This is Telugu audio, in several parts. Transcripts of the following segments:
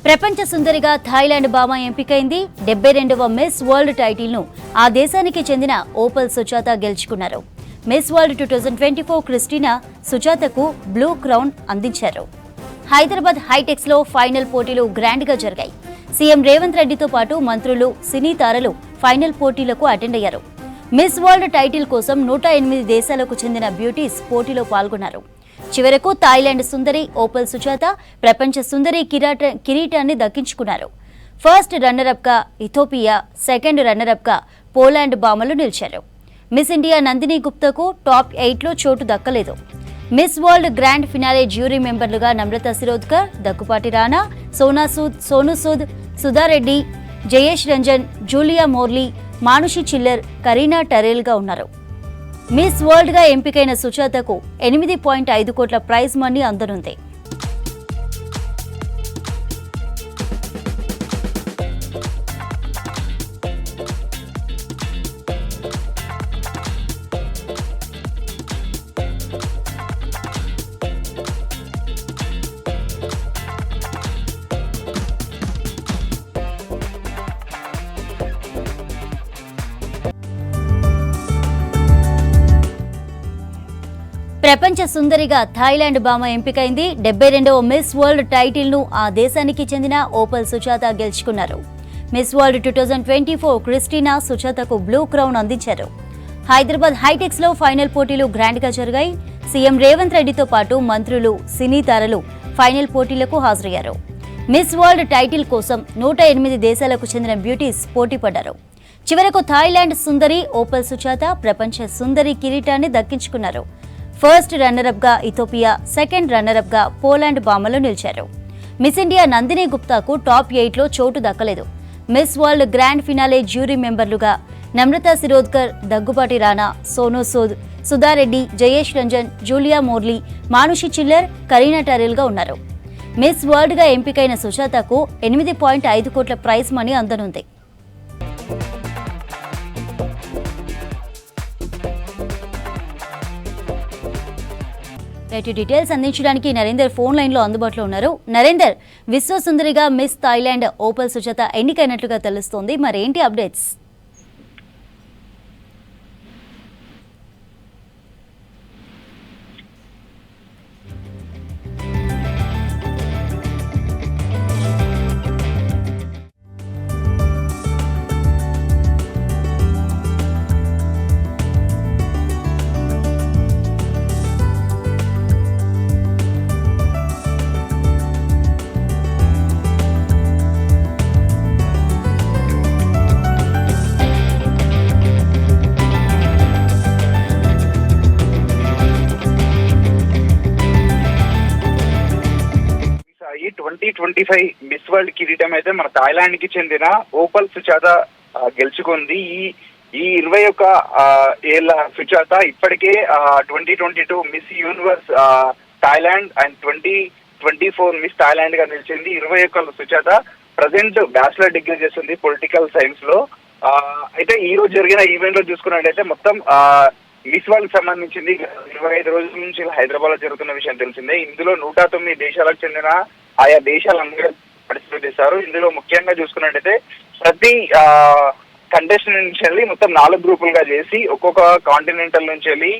ప్రపంచ సుందరిగా థాయిలాండ్ భామ ఎంపికైంది. 72వ మిస్ వరల్డ్ టైటిల్ను ఆ దేశానికి చెందిన ఓపల్ సుజాత గెలుచుకున్నారు. మిస్ వరల్డ్ 2024 క్రిస్టినా సుజాతకు బ్లూ క్రౌన్ అందించారు. హైదరాబాద్ హైటెక్స్లో ఫైనల్ పోటీలు గ్రాండ్గా జరిగాయి. సీఎం రేవంత్ రెడ్డితో పాటు మంత్రులు, సినీ తారలు ఫైనల్ పోటీలకు అటెండ్ అయ్యారు. మిస్ వరల్డ్ టైటిల్ కోసం 108 దేశాలకు చెందిన బ్యూటీస్ పోటీలో పాల్గొన్నారు. చివరకు థాయిలాండ్ సుందరి ఓపల్ సుజాత ప్రపంచ సుందరి కిరీటాన్ని దక్కించుకున్నారు. ఫస్ట్ రన్నరప్ గా ఇథోపియా, సెకండ్ రన్నరప్ గా పోలాండ్ భామలు నిలిచారు. మిస్ ఇండియా నందిని గుప్తాకు టాప్ 8లో చోటు దక్కలేదు. Miss World grand finale jury మెంబర్లుగా నమ్రతా శిరోద్కర్, దగ్గుపాటి రాణా, సోను సూద్, సుధారెడ్డి, జయేష్ రంజన్, జూలియా మోర్లీ, మానుషి చిల్లర్, కరీనా టరేల్గా ఉన్నారు. మిస్ వరల్డ్ గా ఎంపికైన సుజాతకు 8.5 కోట్ల ప్రైజ్ మనీ అందనుంది. ప్రపంచ సుందరిగా థాయిలాండ్ భామ ఎంపికైంది. 72వ మిస్ వరల్డ్ టైటిల్ను ఆ దేశానికి చెందిన ఓపల్ సుజాత గెలుచుకున్నారు. మిస్ వరల్డ్ 2024 క్రిస్టినా సుజాతకు బ్లూ క్రౌన్ అందించారు. హైదరాబాద్ హైటెక్స్లో ఫైనల్ పోటీలు గ్రాండ్గా జరిగాయి. సీఎం రేవంత్ రెడ్డితో పాటు మంత్రులు, సినీ తారలు ఫైనల్ పోటీలకు హాజరయ్యారు. మిస్ వరల్డ్ టైటిల్ కోసం 108 దేశాలకు చెందిన బ్యూటీస్ పోటీ పడ్డారు. చివరకు థాయిలాండ్ సుందరి ఓపల్ సుజాత ప్రపంచ సుందరి కిరీటాన్ని దక్కించుకున్నారు. ఫస్ట్ రన్నరప్ గా ఇథోపియా, సెకండ్ రన్నరప్ గా పోలాండ్ భామలు నిలిచారు. మిస్ ఇండియా నందిని గుప్తాకు టాప్ 8లో చోటు దక్కలేదు. Miss World grand finale jury మెంబర్లుగా నమ్రతా శిరోద్కర్, దగ్గుపాటి రాణా, సోను సూద్, సుధారెడ్డి, జయేష్ రంజన్, జూలియా మోర్లీ, మానుషి చిల్లర్, కరీనా టరేల్గా ఉన్నారు. మిస్ వరల్డ్ గా ఎంపికైన సుజాతకు 8.5 కోట్ల ప్రైజ్ మనీ అందనుంది. డీటెయిల్స్ అందించడానికి నరేందర్ ఫోన్ లైన్ లో అందుబాటులో ఉన్నారు. నరేందర్, విశ్వసుందరిగా మిస్ థాయిలాండ్ ఓపల్ సుజాత ఎన్నికైనట్లుగా తెలుస్తోంది, మరేంటి అప్డేట్స్? ఈ 2025 మిస్ వరల్డ్ కిరీటం అయితే మన థాయిలాండ్ కి చెందిన ఓపల్ సుజాత గెలుచుకుంది. ఈ 21 ఏళ్ల సుజాత ఇప్పటికే 2022 miss universe Thailand and 2024 miss Thailand గా నిలిచింది. 21 సుజాత ప్రజెంట్ బ్యాచిలర్ డిగ్రీ చేస్తుంది పొలిటికల్ సైన్స్ లో. అయితే ఈ రోజు జరిగిన ఈవెంట్ లో చూసుకున్నట్టయితే మొత్తం మిస్ వరల్డ్ సంబంధించింది 25 రోజుల నుంచి హైదరాబాద్ లో జరుగుతున్న విషయం తెలిసిందే. ఇందులో 109 దేశాలకు చెందిన ఆయా దేశాలందరూ పార్టిసిపేట్ చేశారు. ఇందులో ముఖ్యంగా చూసుకున్నట్టయితే ప్రతి కంటెస్టెంట్ నుంచి వెళ్ళి మొత్తం 4 గ్రూపులుగా చేసి ఒక్కొక్క కాంటినెంటల్ నుంచి వెళ్ళి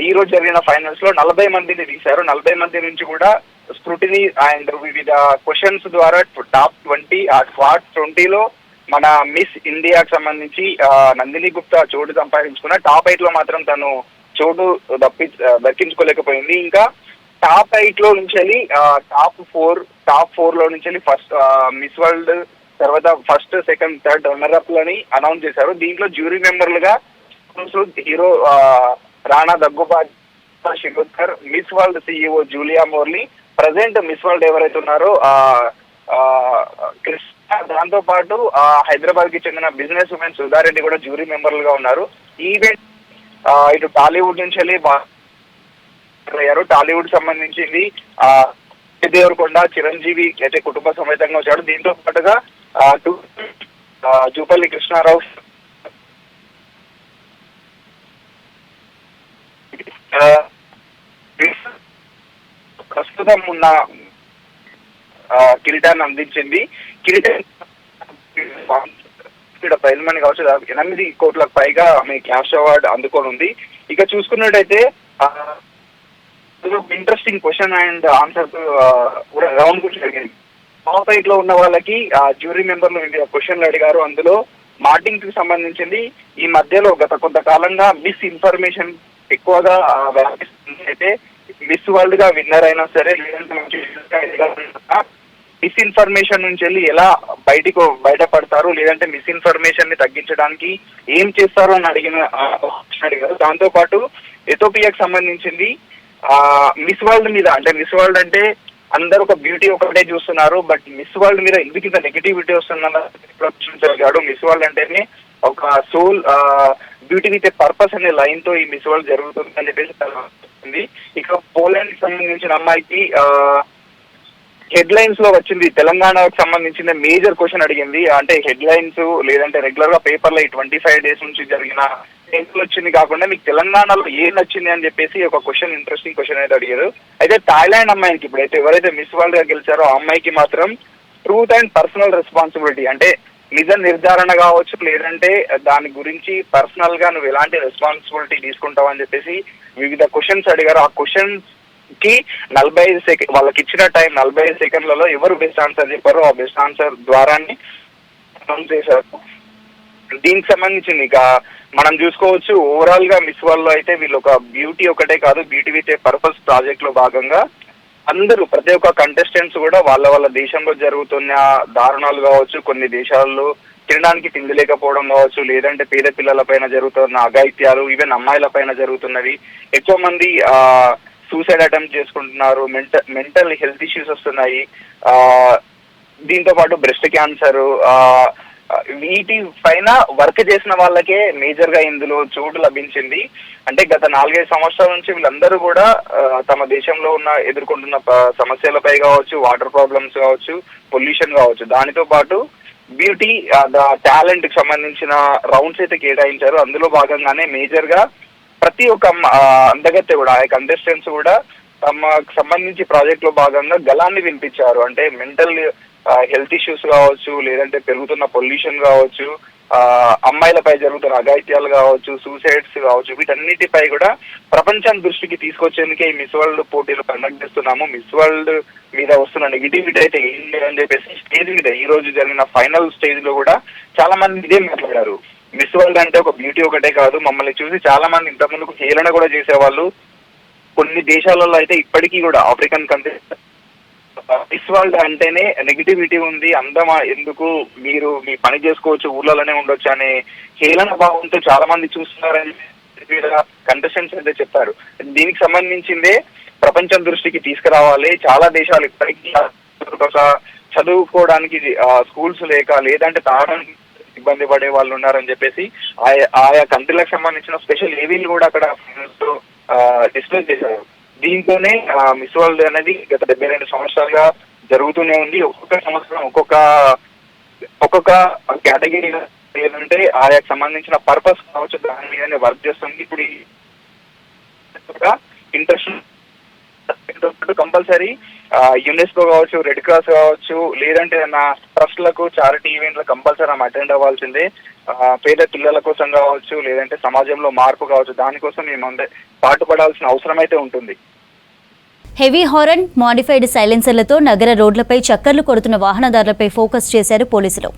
ఈ రోజు జరిగిన ఫైనల్స్ లో 40 మందిని తీశారు. 40 మంది నుంచి కూడా స్క్రూటినీ అండ్ వివిధ క్వశ్చన్స్ ద్వారా టాప్ 20 స్క్వాడ్ 20లో మన మిస్ ఇండియాకి సంబంధించి నందిని గుప్తా చోటు సంపాదించుకున్న టాప్ 8లో మాత్రం తను చోటు దక్కించుకోలేకపోయింది. ఇంకా టాప్ 8లో నుంచి వెళ్ళి టాప్ 4లో నుంచి వెళ్ళి ఫస్ట్ మిస్ వరల్డ్ తర్వాత first, second, third runner up లని అనౌన్స్ చేశారు. దీంట్లో జ్యూరీ మెంబర్లుగా hero Rana, Daggubati Shirodkar, Miss World CEO Julia Morley, present Miss World ఎవరైతే ఉన్నారో దాంతో పాటు హైదరాబాద్ కి చెందిన బిజినెస్ ఉమెన్ సుధారెడ్డి కూడా జ్యూరీ మెంబర్లుగా ఉన్నారు. ఈవెంట్ ఇటు టాలీవుడ్ నుంచి వెళ్ళి అయ్యారు. టాలీవుడ్ సంబంధించింది దేవరకొండ, చిరంజీవి అయితే కుటుంబ సమేతంగా వచ్చాడు. దీంతో పాటుగా జూపల్లి కృష్ణారావు, ప్రస్తుతం ఉన్న కిరీటాన్ని అందించింది. కిరీటం ప్రైజ్ మనీ కావచ్చు 8 కోట్లకు పైగా ఆమె క్యాష్ అవార్డు అందుకొని ఉంది. ఇక చూసుకున్నట్టయితే interesting question and answer round కూడా జరిగింది. టాప్ 8 లో ఉన్న వాళ్ళకి జ్యూరీ మెంబర్లు క్వశ్చన్లు అడిగారు. అందులో మార్టింగ్ కి సంబంధించింది ఈ మధ్యలో గత కొంతకాలంగా మిస్ ఇన్ఫర్మేషన్ ఎక్కువగా వ్యాపిస్తుంది. అయితే మిస్ వరల్డ్ గా విన్నర్ అయినా సరే లేదంటే మిస్ ఇన్ఫర్మేషన్ నుంచి వెళ్ళి ఎలా బయటపడతారు, లేదంటే మిస్ ఇన్ఫర్మేషన్ ని తగ్గించడానికి ఏం చేస్తారు అని అడిగారు. దాంతో పాటు ఎథోపియాకి సంబంధించింది మిస్ వరల్డ్ మీద, అంటే మిస్ వరల్డ్ అంటే అందరూ ఒక బ్యూటీ ఒకటే చూస్తున్నారు, బట్ మిస్ వరల్డ్ మీద ఎందుకు ఇంత నెగిటివిటీ వస్తుందన్నాడు. మిస్ వరల్డ్ అంటేనే ఒక సోల్ బ్యూటీ విత్ పర్పస్ అనే లైన్ తో ఈ మిస్ వరల్డ్ జరుగుతుంది అని చెప్పేసి. ఇక పోలాండ్ కి సంబంధించిన అమ్మాయికి హెడ్ లైన్స్ లో వచ్చింది. తెలంగాణకు సంబంధించిన మేజర్ క్వశ్చన్ అడిగింది. అంటే హెడ్ లైన్స్ లేదంటే రెగ్యులర్ గా పేపర్ లో 25 days నుంచి జరిగిన వచ్చింది కాకుండా మీకు తెలంగాణలో ఏం నచ్చింది అని చెప్పేసి ఒక క్వశ్చన్, ఇంట్రెస్టింగ్ క్వశ్చన్ అయితే అడిగారు. అయితే థాయిలాండ్ అమ్మాయికి ఇప్పుడైతే ఎవరైతే మిస్ వరల్డ్ గా గెలిచారో ఆ అమ్మాయికి మాత్రం ట్రూత్ అండ్ పర్సనల్ రెస్పాన్సిబిలిటీ, అంటే నిజ నిర్ధారణ కావచ్చు లేదంటే దాని గురించి పర్సనల్ గా నువ్వు ఎలాంటి రెస్పాన్సిబిలిటీ తీసుకుంటావు అని చెప్పేసి వివిధ క్వశ్చన్స్ అడిగారు. ఆ క్వశ్చన్ కి 45 సెకండ్ వాళ్ళకి ఇచ్చిన టైం 45 సెకండ్లలో ఎవరు బెస్ట్ ఆన్సర్ చెప్పారో ఆ బెస్ట్ ఆన్సర్ ద్వారానే అనౌన్స్ చేశారు. దీనికి సంబంధించింది ఇక మనం చూసుకోవచ్చు. ఓవరాల్ గా మిస్ వరల్డ్ లో అయితే వీళ్ళు ఒక బ్యూటీ ఒకటే కాదు, beauty with a purpose project లో భాగంగా అందరూ ప్రతి ఒక్క కంటెస్టెంట్స్ కూడా వాళ్ళ దేశంలో జరుగుతున్న దారుణాలు కావచ్చు, కొన్ని దేశాల్లో తినడానికి తిండి లేకపోవడం కావచ్చు, లేదంటే పేద పిల్లల పైన జరుగుతున్న అఘాయిత్యాలు, ఈవెన్ అమ్మాయిల పైన జరుగుతున్నవి. ఎక్కువ మంది సూసైడ్ అటెంప్ట్ చేసుకుంటున్నారు, మెంటల్ హెల్త్ ఇష్యూస్ వస్తున్నాయి. దీంతో పాటు బ్రెస్ట్ క్యాన్సర్, వీటి పైన వర్క్ చేసిన వాళ్ళకే మేజర్ గా ఇందులో చోటు లభించింది. అంటే గత 4-5 సంవత్సరాల నుంచి వీళ్ళందరూ కూడా తమ దేశంలో ఎదుర్కొంటున్న సమస్యలపై కావచ్చు, వాటర్ ప్రాబ్లమ్స్ కావచ్చు, పొల్యూషన్ కావచ్చు, దానితో పాటు బ్యూటీ టాలెంట్ కి సంబంధించిన రౌండ్స్ అయితే కేటాయించారు. అందులో భాగంగానే మేజర్ గా ప్రతి ఒక్క అందగత్తె కూడా ఆ కంటెస్టెంట్స్ కూడా తమకు సంబంధించి ప్రాజెక్ట్ లో భాగంగా గలాన్ని వినిపించారు. అంటే మెంటల్ హెల్త్ ఇష్యూస్ కావచ్చు, లేదంటే పెరుగుతున్న పొల్యూషన్ కావచ్చు, అమ్మాయిలపై జరుగుతున్న అఘాయిత్యాలు కావచ్చు, సూసైడ్స్ కావచ్చు, వీటన్నిటిపై కూడా ప్రపంచం దృష్టికి తీసుకొచ్చేందుకే ఈ మిస్ వరల్డ్ పోటీలు కండక్ట్ చేస్తున్నాము. మిస్ వరల్డ్ మీద వస్తున్న నెగిటివిటీ అయితే ఏం లేదని చెప్పేసి స్టేజ్ మీద ఈ రోజు జరిగిన ఫైనల్ స్టేజ్ లో కూడా చాలా మంది ఇదే మాట్లాడారు. మిస్ వరల్డ్ అంటే ఒక బ్యూటీ ఒకటే కాదు, మమ్మల్ని చూసి చాలా మంది ఇంతకుముందుకు హేళన కూడా చేసేవాళ్ళు. కొన్ని దేశాలలో అయితే ఇప్పటికీ కూడా ఆఫ్రికన్ కంట్రీస్ మిస్ వరల్డ్ అంటేనే నెగిటివిటీ ఉంది, అందమా ఎందుకు, మీరు మీ పని చేసుకోవచ్చు, ఊర్లలోనే ఉండొచ్చు అనే హేళన భావంతో చాలా మంది చూస్తున్నారని కంటెస్టెంట్స్ అయితే చెప్పారు. దీనికి సంబంధించిందే ప్రపంచం దృష్టికి తీసుకురావాలి. చాలా దేశాలు ఇప్పటికీ చదువుకోవడానికి స్కూల్స్ లేక, లేదంటే తాగడానికి ఇబ్బంది పడే వాళ్ళు ఉన్నారని చెప్పేసి ఆయా కంట్రీలకు సంబంధించిన స్పెషల్ ఏవీలు కూడా అక్కడ డిస్ప్లే చేశారు. దీంతోనే మిస్ వరల్డ్ అనేది గత 72 సంవత్సరాలుగా జరుగుతూనే ఉంది. ఒక్కొక్క సంవత్సరం ఒక్కొక్క కేటగిరీ ఏంటంటే ఆయా సంబంధించిన పర్పస్ కావచ్చు, దాని మీదనే వర్క్ చేస్తుంది. ఇప్పుడు ఇంట్రెస్ట్ కంపల్సరీ యునెస్కో కావచ్చు, రెడ్ క్రాస్ కావచ్చు, లేదంటే నా ట్రస్ట్లకు, చారిటీ ఈవెంట్లకు కంపల్సరీ అటెండ్ అవ్వాల్సిందే. పేద పిల్లల కోసం కావచ్చు, లేదంటే సమాజంలో మార్పు కావచ్చు, దానికోసం మేము పాటుపడాల్సిన అవసరం అయితే ఉంటుంది. హెవీ హారన్, మాడిఫైడ్ సైలెన్సర్లతో నగర రోడ్లపై చక్కర్లు కొడుతున్న వాహనదారులపై ఫోకస్ చేశారు పోలీసులు.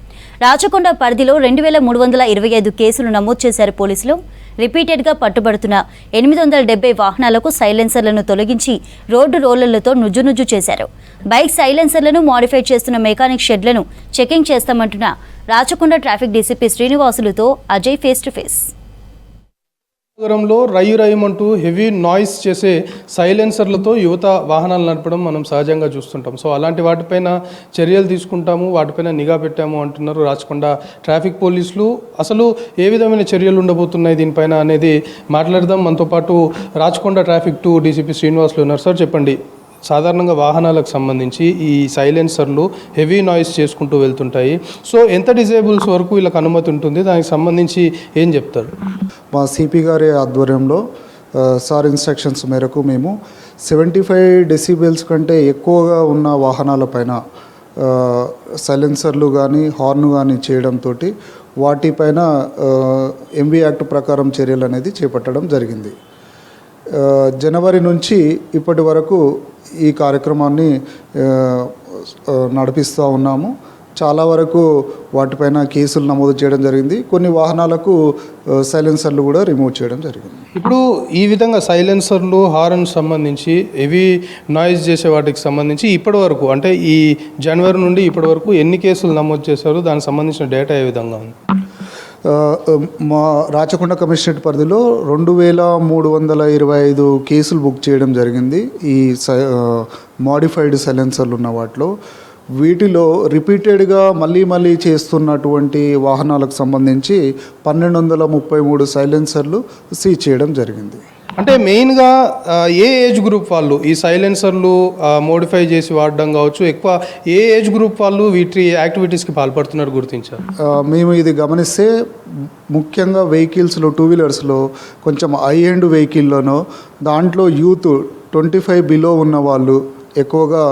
రాచకొండ పరిధిలో 2325 కేసులు నమోదు చేశారు పోలీసులు. రిపీటెడ్గా పట్టుబడుతున్న 870 వాహనాలకు సైలెన్సర్లను తొలగించి రోడ్డు రోలర్లతో నుజ్జునుజ్జు చేశారు. బైక్ సైలెన్సర్లను మాడిఫై చేస్తున్న మెకానిక్ షెడ్లను చెకింగ్ చేస్తామంటున్న రాచకొండ ట్రాఫిక్ డీసీపీ శ్రీనివాసులతో అజయ్ ఫేస్ టు ఫేస్. నగరంలో రయ్యురయ్యమంటూ హెవీ నాయిస్ చేసే సైలెన్సర్లతో యువత వాహనాలు నడపడం మనం సహజంగా చూస్తుంటాం. సో అలాంటి వాటిపైన చర్యలు తీసుకుంటాము, వాటిపైన నిఘా పెట్టాము అంటున్నారు రాచకొండ ట్రాఫిక్ పోలీసులు. అసలు ఏ విధమైన చర్యలు ఉండబోతున్నాయి దీనిపైన అనేది మాట్లాడదాం. మనతో పాటు రాచకొండ ట్రాఫిక్ 2 డీసీపీ శ్రీనివాసులు ఉన్నారు. సార్ చెప్పండి, సాధారణంగా వాహనాలకు సంబంధించి ఈ సైలెన్సర్లు హెవీ నాయిస్ చేసుకుంటూ వెళ్తుంటాయి. సో ఎంత డిజేబుల్స్ వరకు వీళ్ళకి అనుమతి ఉంటుంది, దానికి సంబంధించి ఏం చెప్తారు? మా సిపి గారి ఆధ్వర్యంలో సార్ ఇన్స్ట్రక్షన్స్ మేరకు మేము 75 డెసిబెల్స్ కంటే ఎక్కువగా ఉన్న వాహనాలపైన సైలెన్సర్లు కానీ హార్న్ కానీ చేయడంతో వాటిపైన ఎంబీ యాక్ట్ ప్రకారం చర్యలు అనేది చేపట్టడం జరిగింది. జనవరి నుంచి ఇప్పటి వరకు ఈ కార్యక్రమాన్ని నడిపిస్తూ ఉన్నాము. చాలా వరకు వాటిపైన కేసులు నమోదు చేయడం జరిగింది. కొన్ని వాహనాలకు సైలెన్సర్లు కూడా రిమూవ్ చేయడం జరిగింది. ఇప్పుడు ఈ విధంగా సైలెన్సర్లు హార్న్ సంబంధించి హెవీ నాయిస్ చేసే వాటికి సంబంధించి ఇప్పటి వరకు అంటే ఈ జనవరి నుండి ఇప్పటి వరకు ఎన్ని కేసులు నమోదు చేశారు, దానికి సంబంధించిన డేటా ఏ విధంగా ఉంది? మా రాచకొండ కమిషనరేట్ పరిధిలో 2325 కేసులు బుక్ చేయడం జరిగింది. ఈ మాడిఫైడ్ సైలెన్సర్లు ఉన్న వాటిలో వీటిలో రిపీటెడ్గా మళ్ళీ చేస్తున్నటువంటి వాహనాలకు సంబంధించి 1233 సైలెన్సర్లు సీజ్ చేయడం జరిగింది. అంటే మెయిన్గా ఏ ఏజ్ గ్రూప్ వాళ్ళు ఈ సైలెన్సర్లు మోడిఫై చేసి వాడడం కావచ్చు, ఎక్కువ ఏ ఏజ్ గ్రూప్ వాళ్ళు వీటి యాక్టివిటీస్కి పాల్పడుతున్నారు గుర్తించారు? మేము ఇది గమనిస్తే ముఖ్యంగా వెహికల్స్లో, టూ వీలర్స్లో, కొంచెం హై ఎండ్ వెహికల్లోనో దాంట్లో యూత్ 25 బిలో ఉన్న వాళ్ళు ఎక్కువగా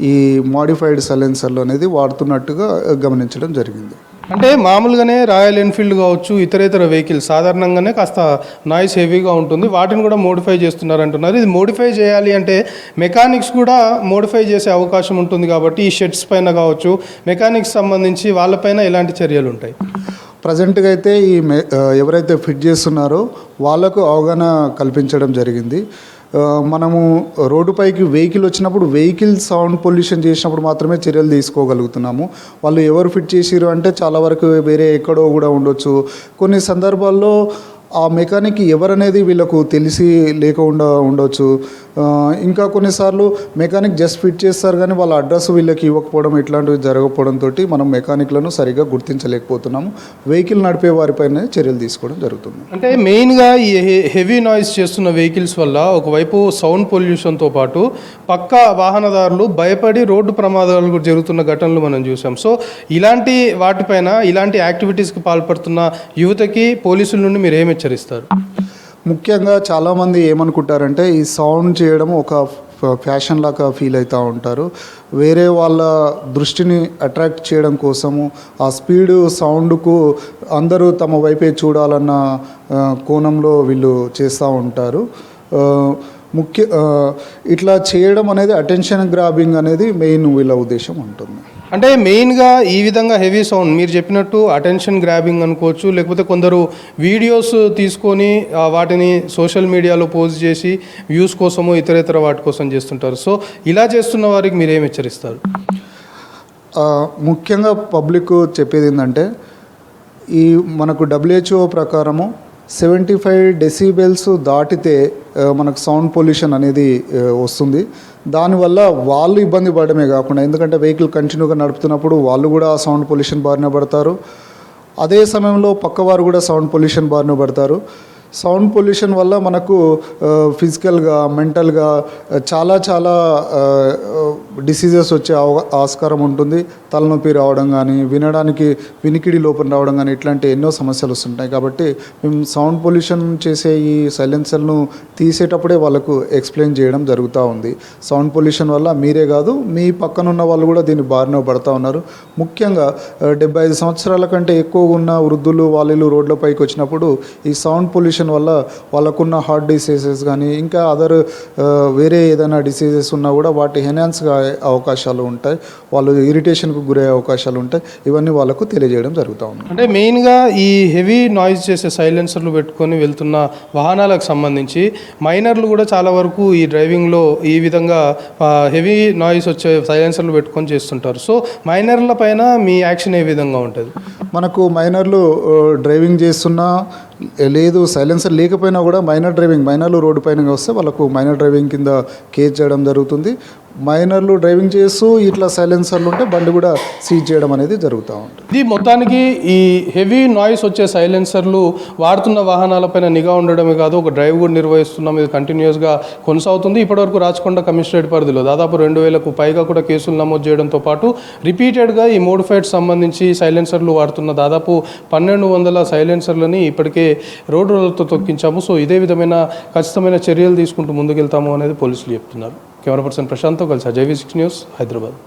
ఈ మాడిఫైడ్ సైలెన్సర్లు అనేది వాడుతున్నట్టుగా గమనించడం జరిగింది. అంటే మామూలుగానే రాయల్ ఎన్ఫీల్డ్ కావచ్చు, ఇతర వెహికల్స్ సాధారణంగానే కాస్త నాయిస్ హెవీగా ఉంటుంది, వాటిని కూడా మోడిఫై చేస్తున్నారు అంటున్నారు. ఇది మోడిఫై చేయాలి అంటే మెకానిక్స్ కూడా మోడిఫై చేసే అవకాశం ఉంటుంది కాబట్టి ఈ షెడ్స్ పైన కావచ్చు, మెకానిక్స్ సంబంధించి వాళ్ళపైన ఎలాంటి చర్యలు ఉంటాయి? ప్రజెంట్గా అయితే ఎవరైతే ఫిట్ చేస్తున్నారో వాళ్ళకు అవగాహన కల్పించడం జరిగింది. మనము రోడ్డుపైకి వెహికల్ వచ్చినప్పుడు వెహికల్ సౌండ్ పొల్యూషన్ చేసినప్పుడు మాత్రమే చర్యలు తీసుకోగలుగుతున్నాము. వాళ్ళు ఎవరు ఫిట్ చేసిరు అంటే చాలా వరకు వేరే ఎక్కడో కూడా ఉండొచ్చు. కొన్ని సందర్భాల్లో ఆ మెకానిక్ ఎవరనేది వీళ్ళకు తెలిసి లేకుండా ఉండొచ్చు. ఇంకా కొన్నిసార్లు మెకానిక్ జస్ట్ ఫిట్ చేస్తారు కానీ వాళ్ళ అడ్రస్ వీళ్ళకి ఇవ్వకపోవడం, ఇట్లాంటివి జరగకపోవడంతో మనం మెకానిక్లను సరిగ్గా గుర్తించలేకపోతున్నాము. వెహికల్ నడిపే వారిపైన చర్యలు తీసుకోవడం జరుగుతుంది. అంటే మెయిన్గా ఈ హెవీ నాయిస్ చేస్తున్న వెహికల్స్ వల్ల ఒకవైపు సౌండ్ పొల్యూషన్తో పాటు పక్క వాహనదారులు భయపడి రోడ్డు ప్రమాదాలు కూడా జరుగుతున్న ఘటనలు మనం చూసాం. సో ఇలాంటి వాటిపైన, ఇలాంటి యాక్టివిటీస్కి పాల్పడుతున్న యువతకి పోలీసుల నుండి మీరు ఏమి హెచ్చరిస్తారు? ముఖ్యంగా చాలామంది ఏమనుకుంటారంటే ఈ సౌండ్ చేయడం ఒక ఫ్యాషన్ లాగా ఫీల్ అవుతూ ఉంటారు. వేరే వాళ్ళ దృష్టిని అట్రాక్ట్ చేయడం కోసము ఆ స్పీడ్ సౌండ్కు అందరూ తమ వైపే చూడాలన్న కోణంలో వీళ్ళు చేస్తూ ఉంటారు. ఇట్లా చేయడం అనేది అటెన్షన్ గ్రాబింగ్ అనేది మెయిన్ వీళ్ళ ఉద్దేశం ఉంటుంది. అంటే మెయిన్గా ఈ విధంగా హెవీ సౌండ్ మీరు చెప్పినట్టు అటెన్షన్ గ్రాబింగ్ అనుకోవచ్చు, లేకపోతే కొందరు వీడియోస్ తీసుకొని వాటిని సోషల్ మీడియాలో పోస్ట్ చేసి వ్యూస్ కోసము ఇతర వాటి కోసం చేస్తుంటారు. సో ఇలా చేస్తున్న వారికి మీరు ఏమి హెచ్చరిస్తారు? ముఖ్యంగా పబ్లిక్ చెప్పేది ఏంటంటే ఈ మనకు WHO ప్రకారము 75 డెసిబెల్స్ దాటితే మనకు సౌండ్ పొల్యూషన్ అనేది వస్తుంది. దానివల్ల వాళ్ళు ఇబ్బంది పడమే కాకుండా, ఎందుకంటే వెహికల్ కంటిన్యూగా నడుపుతున్నప్పుడు వాళ్ళు కూడా ఆ సౌండ్ పొల్యూషన్ బారిన పడతారు. అదే సమయంలో పక్కవారు కూడా సౌండ్ పొల్యూషన్ బారిన పడతారు. సౌండ్ పొల్యూషన్ వల్ల మనకు ఫిజికల్గా, మెంటల్గా చాలా డిసీజెస్ వచ్చే ఆస్కారం ఉంటుంది. తలనొప్పి రావడం కానీ, వినికిడి లోపం రావడం కానీ, ఇట్లాంటి ఎన్నో సమస్యలు వస్తుంటాయి. కాబట్టి మేము సౌండ్ పొల్యూషన్ చేసే ఈ సైలెన్సర్ను తీసేటప్పుడే వాళ్ళకు ఎక్స్ప్లెయిన్ చేయడం జరుగుతూ ఉంది. సౌండ్ పొల్యూషన్ వల్ల మీరే కాదు, మీ పక్కనున్న వాళ్ళు కూడా దీన్ని బారిన పడుతూ ఉన్నారు. ముఖ్యంగా 75 సంవత్సరాల కంటే ఎక్కువ ఉన్న వృద్ధులు వాళ్ళు రోడ్లపైకి వచ్చినప్పుడు ఈ సౌండ్ పొల్యూషన్ వల్ల వాళ్ళకున్న హార్ట్ డిసీజెస్ కానీ, ఇంకా అదర్ వేరే ఏదైనా డిసీజెస్ ఉన్నా కూడా వాటి ఎన్హాన్స్గా అవకాశాలు ఉంటాయి. వాళ్ళు ఇరిటేషన్కు గురయ్యే అవకాశాలు ఉంటాయి. ఇవన్నీ వాళ్ళకు తెలియజేయడం జరుగుతూ ఉంది. అంటే మెయిన్గా ఈ హెవీ నాయిస్ చేసే సైలెన్సర్లు పెట్టుకొని వెళ్తున్న వాహనాలకు సంబంధించి మైనర్లు కూడా చాలా వరకు ఈ డ్రైవింగ్లో ఈ విధంగా హెవీ నాయిస్ వచ్చే సైలెన్సర్లు పెట్టుకొని చేస్తుంటారు. సో మైనర్ల పైన మీ యాక్షన్ ఏ విధంగా ఉంటుంది? మనకు మైనర్లు డ్రైవింగ్ చేస్తున్నా లేదు, సైలెన్సర్ లేకపోయినా కూడా మైనర్లు రోడ్డు పైన వస్తే వాళ్ళకు మైనర్ డ్రైవింగ్ కింద కేసు చేయడం జరుగుతుంది. మైనర్లు డ్రైవింగ్ చేస్తూ ఇట్లా సైలెన్సర్లు ఉంటే బండి కూడా సీజ్ చేయడం అనేది జరుగుతూ ఉంటుంది. ఇది మొత్తానికి ఈ హెవీ నాయిస్ వచ్చే సైలెన్సర్లు వాడుతున్న వాహనాలపైన నిఘా ఉండడమే కాదు, ఒక డ్రైవ్ కూడా నిర్వహిస్తున్నాం. ఇది కంటిన్యూస్గా కొనసాగుతుంది. ఇప్పటివరకు రాచకొండ కమిషనరేట్ పరిధిలో దాదాపు 2000కు పైగా కూడా కేసులు నమోదు చేయడంతో పాటు రిపీటెడ్గా ఈ మోడిఫైడ్ సంబంధించి సైలెన్సర్లు వాడుతున్న దాదాపు 1200 సైలెన్సర్లని ఇప్పటికే రోడ్లతో తొక్కించాము. సో ఇదే విధమైన ఖచ్చితమైన చర్యలు తీసుకుంటూ ముందుకెళ్తాము అనేది పోలీసులు చెప్తున్నారు. కెమెరా పర్సన్ ప్రశాంత్తో కలిసి JV6 న్యూస్, హైదరాబాద్.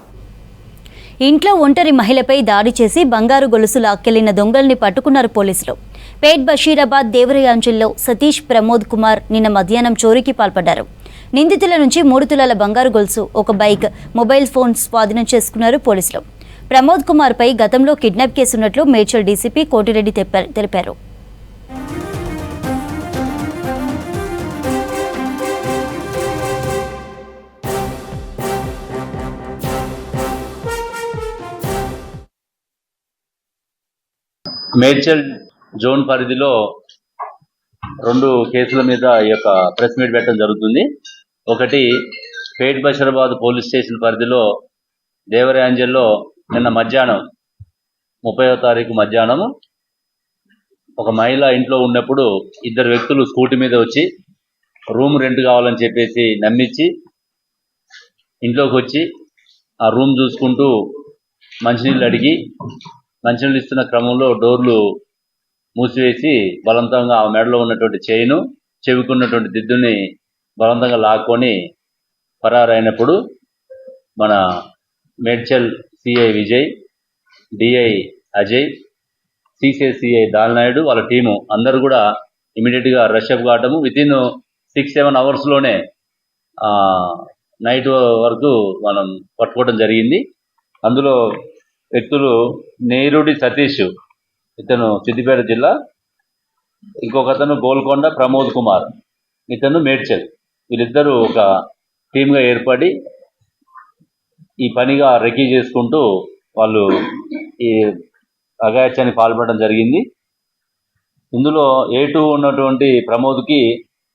ఇంట్లో ఒంటరి మహిళపై దాడి చేసి బంగారు గొలుసు లాక్కెళ్లిన దొంగల్ని పట్టుకున్నారు పోలీసులు. పేట్ బషీరాబాద్ దేవరయాంజల్లో సతీష్ ప్రమోద్ కుమార్ నిన్న మధ్యాహ్నం చోరీకి పాల్పడ్డారు. నిందితుల నుంచి 3 తులాల బంగారు గొలుసు, ఒక బైక్, మొబైల్ ఫోన్ స్వాధీనం చేసుకున్నారు పోలీసులు. ప్రమోద్ కుమార్పై గతంలో కిడ్నాప్ కేసు ఉన్నట్లు మేడ్చల్ డీసీపీ కోటిరెడ్డి తెలిపారు. మేడ్చల్ జోన్ పరిధిలో 2 కేసుల మీద ఈ యొక్క ప్రెస్ మీట్ పెట్టడం జరుగుతుంది. ఒకటి పేట్ బషీరాబాద్ పోలీస్ స్టేషన్ పరిధిలో దేవరయాంజల్లో నిన్న మధ్యాహ్నం 30వ తారీఖు మధ్యాహ్నం ఒక మహిళ ఇంట్లో ఉన్నప్పుడు 2 వ్యక్తులు స్కూటీ మీద వచ్చి రూమ్ రెంట్ కావాలని చెప్పేసి నమ్మించి ఇంట్లోకి వచ్చి ఆ రూమ్ చూసుకుంటూ మంచినీళ్ళు అడిగి మంచినీళ్ళు ఇస్తున్న క్రమంలో డోర్లు మూసివేసి బలవంతంగా ఆ మెడలో ఉన్నటువంటి చైను, చెవికున్నటువంటి దిద్దుని బలవంతంగా లాక్కొని పరారైనప్పుడు మన Medchal CI Vijay, DI Ajay, CCI దాల్నాయుడు వాళ్ళ టీము అందరూ కూడా ఇమీడియట్గా రష్అప్ కావటము వితిన్ 6-7 అవర్స్లోనే నైట్ వరకు మనం పట్టుకోవడం జరిగింది. అందులో వ్యక్తులు నేరుడి సతీష్, ఇతను సిద్దిపేట జిల్లా, ఇంకొకతను గోల్కొండ ప్రమోద్ కుమార్, ఇతను మేడ్చల్. వీళ్ళిద్దరూ ఒక టీమ్గా ఏర్పడి ఈ పనిగా రెక్కీ చేసుకుంటూ వాళ్ళు ఈ అఘాయిత్యానికి పాల్పడడం జరిగింది. ఇందులో A2 ఉన్నటువంటి ప్రమోద్కి